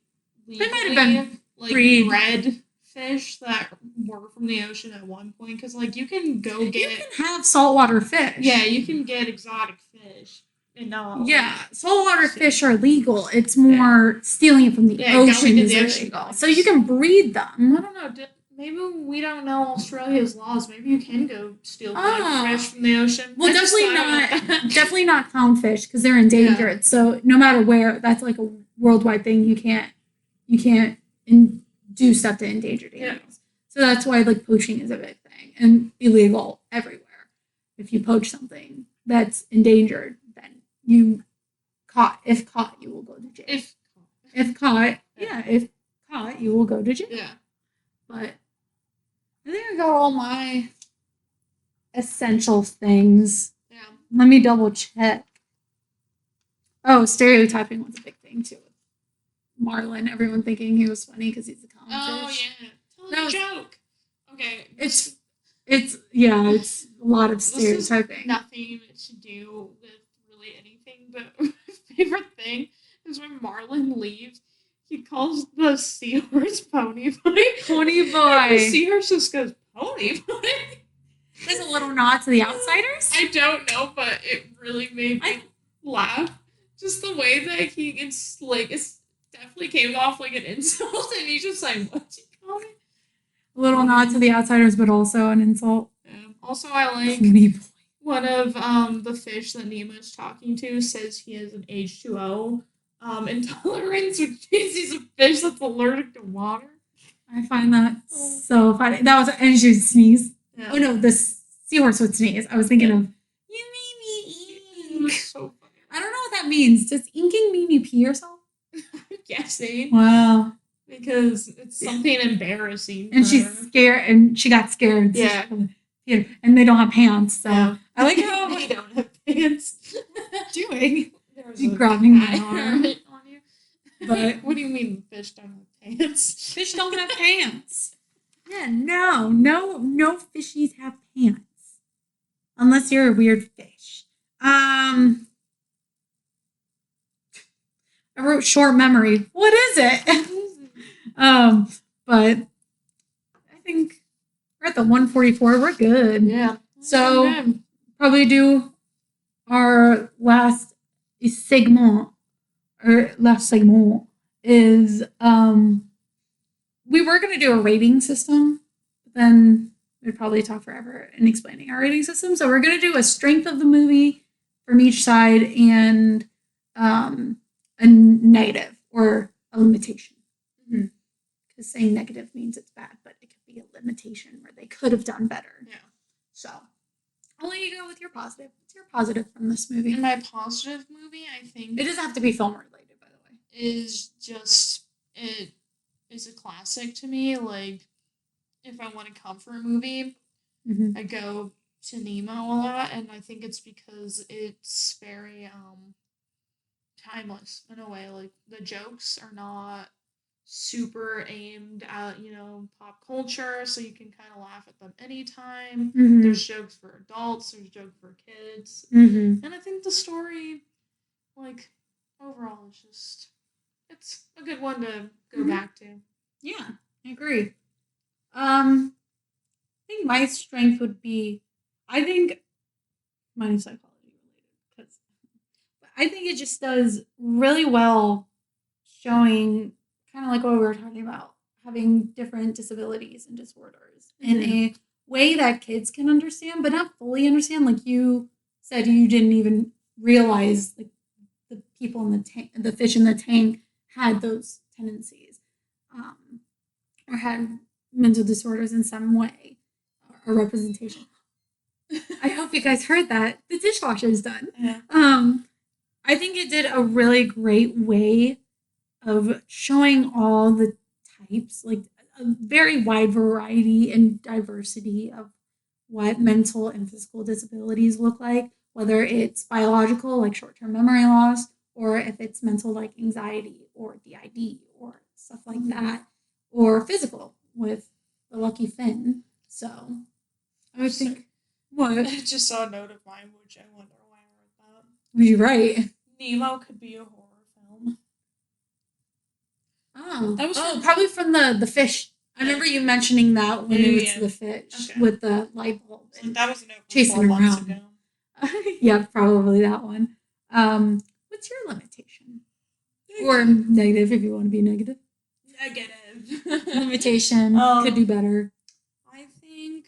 they might have been like bred fish that were from the ocean at one point, because like you can have saltwater fish. Yeah, you can get exotic fish. Saltwater fish are legal. It's more stealing it from the ocean is illegal. So you can breed them. I don't know. Maybe we don't know Australia's laws. Maybe you can go steal fish from the ocean. Well, definitely not clownfish because they're endangered. So no matter where, that's like a worldwide thing. You can't do stuff to endangered animals. So that's why like poaching is a big thing and illegal everywhere. If you poach something that's endangered, then you if caught, you will go to jail. If caught, you will go to jail. Yeah. But I think I got all my essential things. Yeah. Let me double check. Oh, stereotyping was a big thing too. Marlin, everyone thinking he was funny because he's a clownfish. Oh yeah, tell a joke. Okay, it's a lot of stereotyping. Nothing to do with really anything, but my favorite thing is when Marlin leaves. He calls the seahorse Pony Boy. Pony Boy. And the seahorse just goes, Pony Boy. There's a little nod to the Outsiders? I don't know, but it really made me laugh. Just the way that it definitely came off like an insult, and he's just like, what'd you call me? A little nod to the Outsiders, but also an insult. Yeah. Also, I like one of the fish that Nemo's talking to says he has an H2O. Intolerance, which means he's a fish that's allergic to water. I find that so funny. And she would sneeze. Yeah. Oh no, the seahorse would sneeze. I was thinking of, you made me ink. So funny. I don't know what that means. Does inking mean you pee yourself? I'm guessing. Wow. Because it's something embarrassing. And she's scared, and she got scared. Yeah. And they don't have pants, so I like how they don't have pants. Doing. She's grabbing my arm. On you. But what do you mean fish don't have pants? Fish don't have pants. Yeah, no fishies have pants. Unless you're a weird fish. I wrote short memory. What is it? But I think we're at the 144. We're good. Yeah. So probably do our last segment, is we were going to do a rating system, but then we'd probably talk forever in explaining our rating system. So we're going to do a strength of the movie from each side and a negative or a limitation. Because saying negative means it's bad, but it could be a limitation where they could have done better. Yeah. So I'll let you go with your positive. What's your positive from this movie? In my positive movie, I think It doesn't have to be film related, by the way. Is just it is a classic to me. Like, if I want a comfort movie, I go to Nemo a lot, and I think it's because it's very timeless in a way. Like, the jokes are not super aimed at pop culture, so you can kind of laugh at them anytime. There's jokes for adults, there's jokes for kids, and I think the story, like, overall, is just it's a good one to go back to. Yeah, I agree. I think my strength would be, I think mine is psychology related, but I think it just does really well showing kind of like what we were talking about, having different disabilities and disorders in a way that kids can understand, but not fully understand. Like you said, you didn't even realize like the people in the tank, the fish in the tank, had those tendencies, or had mental disorders in some way, or representation. I hope you guys heard that. The dishwasher is done. Yeah. I think it did a really great way of showing all the types, like a very wide variety and diversity of what mental and physical disabilities look like, whether it's biological, like short-term memory loss, or if it's mental, like anxiety or DID or stuff like that, or physical with the lucky Finn. So I would think, what? I just saw a note of mine, which I wonder why I wrote that. Were you right? Nemo could be a horror film. Oh, that was probably from the fish. I remember you mentioning that when it was the fish with the light bulb. Like that was a note chasing around. Ago. Yeah, probably that one. What's your limitation? Or negative if you want to be negative. Negative. Limitation. Could do better. I think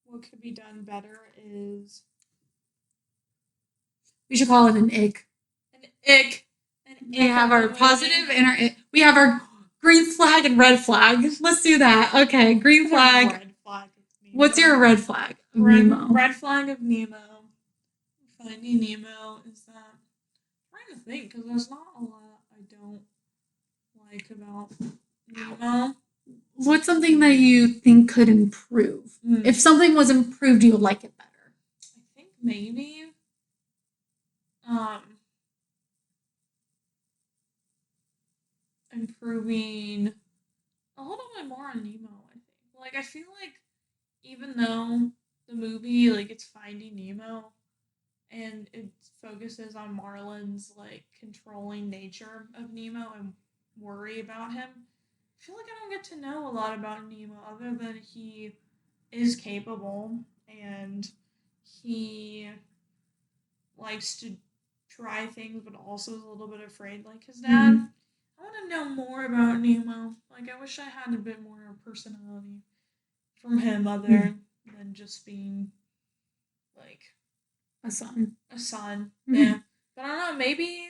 what could be done better is we should call it an ick. An ick. We have our positive and our ick. We have our green flag and red flag. Let's do that. Okay, green flag. Red flag of Nemo. What's your red flag of Nemo? Red flag of Nemo. Finding Nemo is that I'm trying to think because there's not a lot I don't like about Nemo. What's something that you think could improve? If something was improved, you would like it better. I think maybe improving a little bit more on Nemo, I think. Like, I feel like even though the movie, like, it's Finding Nemo and it focuses on Marlin's, like, controlling nature of Nemo and worry about him, I feel like I don't get to know a lot about Nemo other than he is capable and he likes to try things but also is a little bit afraid like his dad. I want to know more about Nemo. Like, I wish I had a bit more personality from him other than just being, like, a son. Yeah. But I don't know, maybe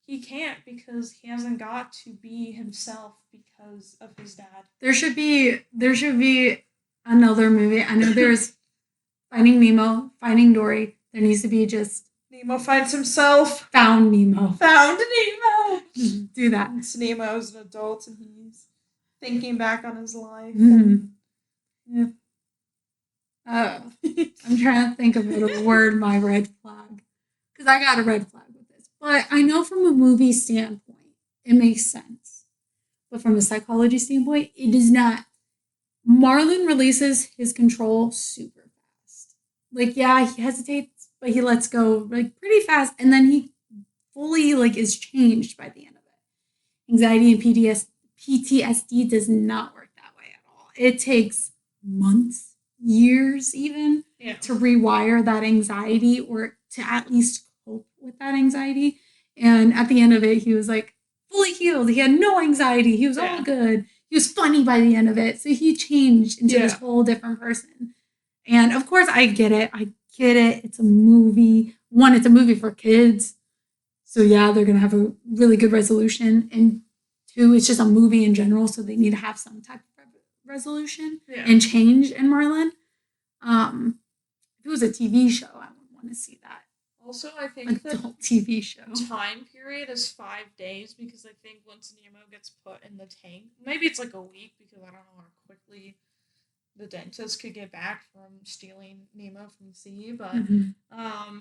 he can't because he hasn't got to be himself because of his dad. There should be another movie. I know there's Finding Nemo, Finding Dory. There needs to be just Nemo finds himself. Found Nemo. Found Nemo. Do that. It's Nemo as an adult and he's thinking back on his life. Yeah. I'm trying to think of a word, my red flag. Because I got a red flag with this. But I know from a movie standpoint, it makes sense. But from a psychology standpoint, it does not. Marlin releases his control super fast. Like, yeah, he hesitates, but he lets go like pretty fast. And then he fully like is changed by the end of it. Anxiety and PTSD does not work that way at all. It takes months, years even, to rewire that anxiety or to at least cope with that anxiety. And at the end of it, he was like fully healed. He had no anxiety. He was all good. He was funny by the end of it. So he changed into this whole different person. And of course, I get it. It's a movie. One, it's a movie for kids. So yeah, they're going to have a really good resolution. And two, it's just a movie in general. So they need to have some type of resolution and change in Marlon. If it was a TV show, I would want to see that. Also, I think adult TV show time period is 5 days because I think once Nemo gets put in the tank, maybe it's like a week because I don't know how quickly the dentist could get back from stealing Nemo from the sea, but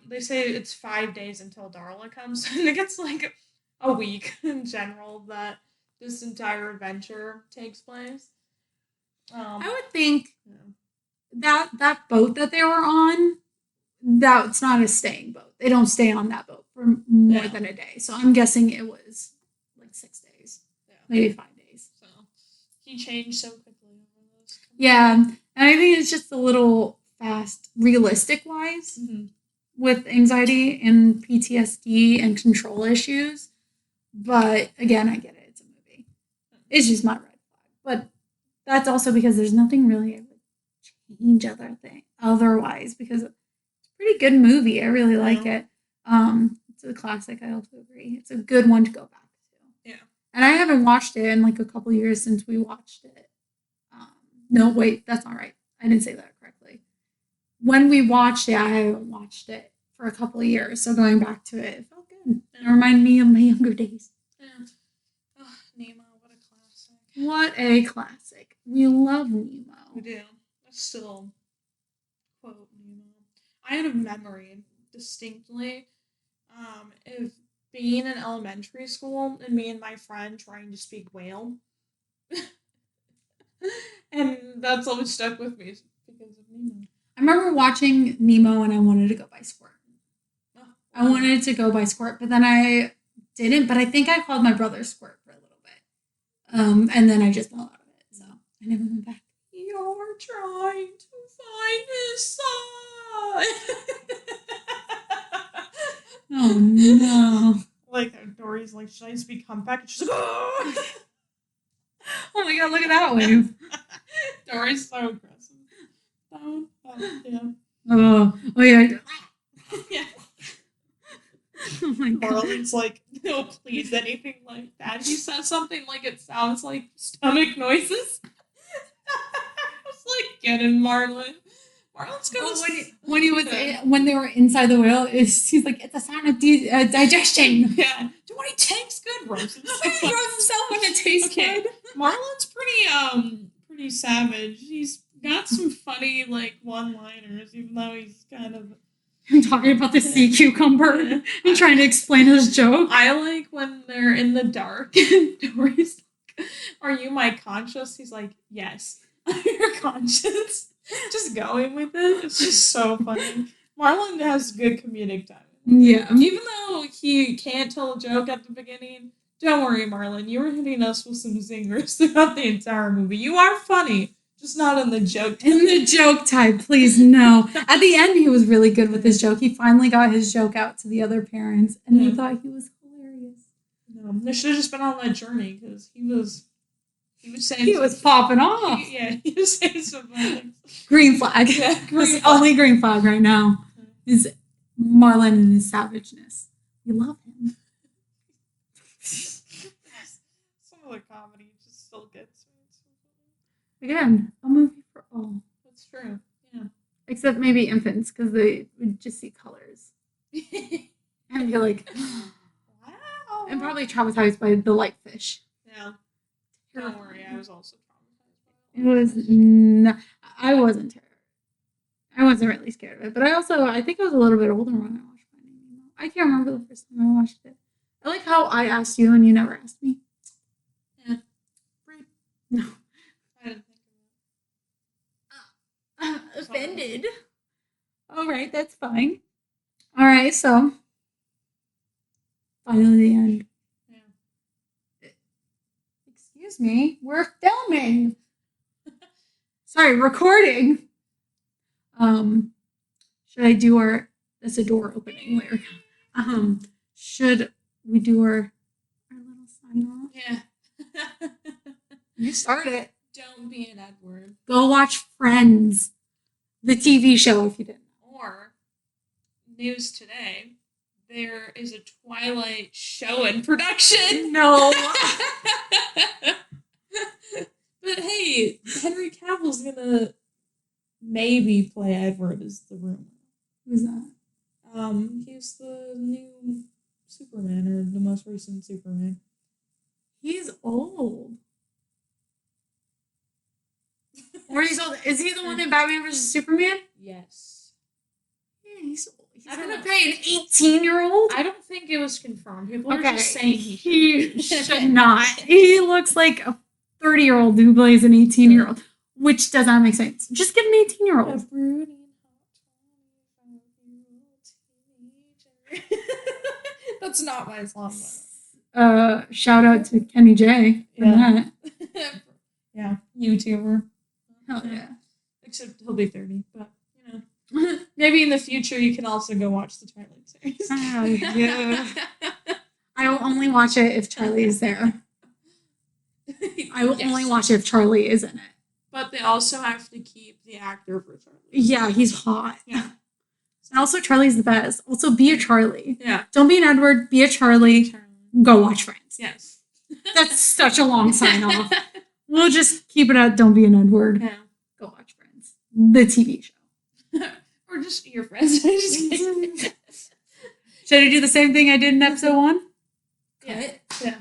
they say it's 5 days until Darla comes, and it gets like a week in general that this entire adventure takes place. I would think that boat that they were on, that's not a staying boat. They don't stay on that boat for more than a day. So I'm guessing it was like 6 days, maybe 5 days. So he changed so quickly over those. Yeah, and I think it's just a little fast, realistic wise, with anxiety and PTSD and control issues. But again, I get it. It's a movie. It's just my red flag. But that's also because there's nothing really I would change otherwise because it's a pretty good movie. I really like it. It's a classic. I also agree. It's a good one to go back to. Yeah. And I haven't watched it in like a couple years since we watched it. No, wait, that's not right. I didn't say that correctly. When we watched it, I haven't watched it for a couple of years. So going back to it felt good. It reminded me of my younger days. Yeah. Oh, Nemo, what a classic. What a classic. We love Nemo. We do. I still quote Nemo. I had a memory distinctly of being in elementary school and me and my friend trying to speak whale. And that's always stuck with me because of Nemo. I remember watching Nemo and I wanted to go by Squirt. Oh, wow. I wanted to go by Squirt, but then I didn't. But I think I called my brother Squirt for a little bit. And then I just fell out of it. So I never went back. You're trying to find his son. Oh no. Like Dory's like, should I speak humpback? And she's like, oh. Oh my god, look at that wave. Dory's so aggressive. Yeah. Oh yeah. Yeah. Oh my god. Marlon's like, no, please, anything like that. He says something like it sounds like stomach noises. I was like, get in, Marlon. Marlon's gonna. When they were inside the whale, he's like, it's a sign of digestion. Yeah. Dory takes good roses. He throws himself when it tastes good. Marlon's pretty savage. He's got some funny like one-liners, even though he's kind of. I'm talking about the sea cucumber and trying to explain his joke. I like when they're in the dark and Dory's like, are you my conscience? He's like, yes, I'm your conscience. Just going with it. It's just so funny. Marlon has good comedic timing. Yeah. Even though he can't tell a joke at the beginning, don't worry, Marlon. You were hitting us with some zingers throughout the entire movie. You are funny. Just not in the joke type. In the joke type, please, no. At the end, he was really good with his joke. He finally got his joke out to the other parents, and they thought he was hilarious. No, they should have just been on that journey, because he was saying... He was popping off. He was saying some things. Green flag. Yeah, the only green flag right now is Marlon and his savageness. We love him. Some of the comedy just still gets me. Again, a movie for all. That's true. Yeah. Except maybe infants, because they would just see colors. And be like, wow. And probably traumatized by the light fish. Yeah. Don't worry, I was also traumatized by it. It was not, I wasn't terrified. I wasn't really scared of it. But I think I was a little bit older when I watched Finding Nemo. I can't remember the first time I watched it. I like how I asked you and you never asked me. Yeah. Rude. No. I didn't think of it. Offended. All right, that's fine. All right, so finally the end. Yeah. Excuse me, we're filming. Sorry, recording. Should I do our That's a door opening lyric. Should we do our little sign off? Yeah. You start it. Don't be an Edward. Go watch Friends, the TV show, if you didn't. Or, news today, there is a Twilight show in production. No. But hey, Henry Cavill's gonna maybe play Edward, is the rumor. Who's that? He's the new Superman, or the most recent Superman. He's old. Or he's old. Is he the one in Batman vs. Superman? Yes. Yeah, he's old. He's I don't gonna know. pay an 18-year-old? I don't think it was confirmed. People are just saying he should not. He looks like a 30-year-old who plays an 18-year-old, which does not make sense. Just give him an 18-year-old. That's not my song. Shout out to Kenny J for that. Yeah, YouTuber. Hell yeah. Except he'll be 30, but you know. Maybe in the future you can also go watch the Twilight series. Oh, yeah. I will only watch it if Charlie is there. I will only watch it if Charlie is in it. But they also have to keep the actor for Charlie. Yeah, he's hot. Yeah. And also, Charlie's the best. Also, be a Charlie. Yeah. Don't be an Edward. Be a Charlie. Go watch Friends. Yes. That's such a long sign off. We'll just keep it at don't be an Edward. Yeah. Go watch Friends. The TV show. Or just your friends. Should I do the same thing I did in episode 1? Yeah. Yeah.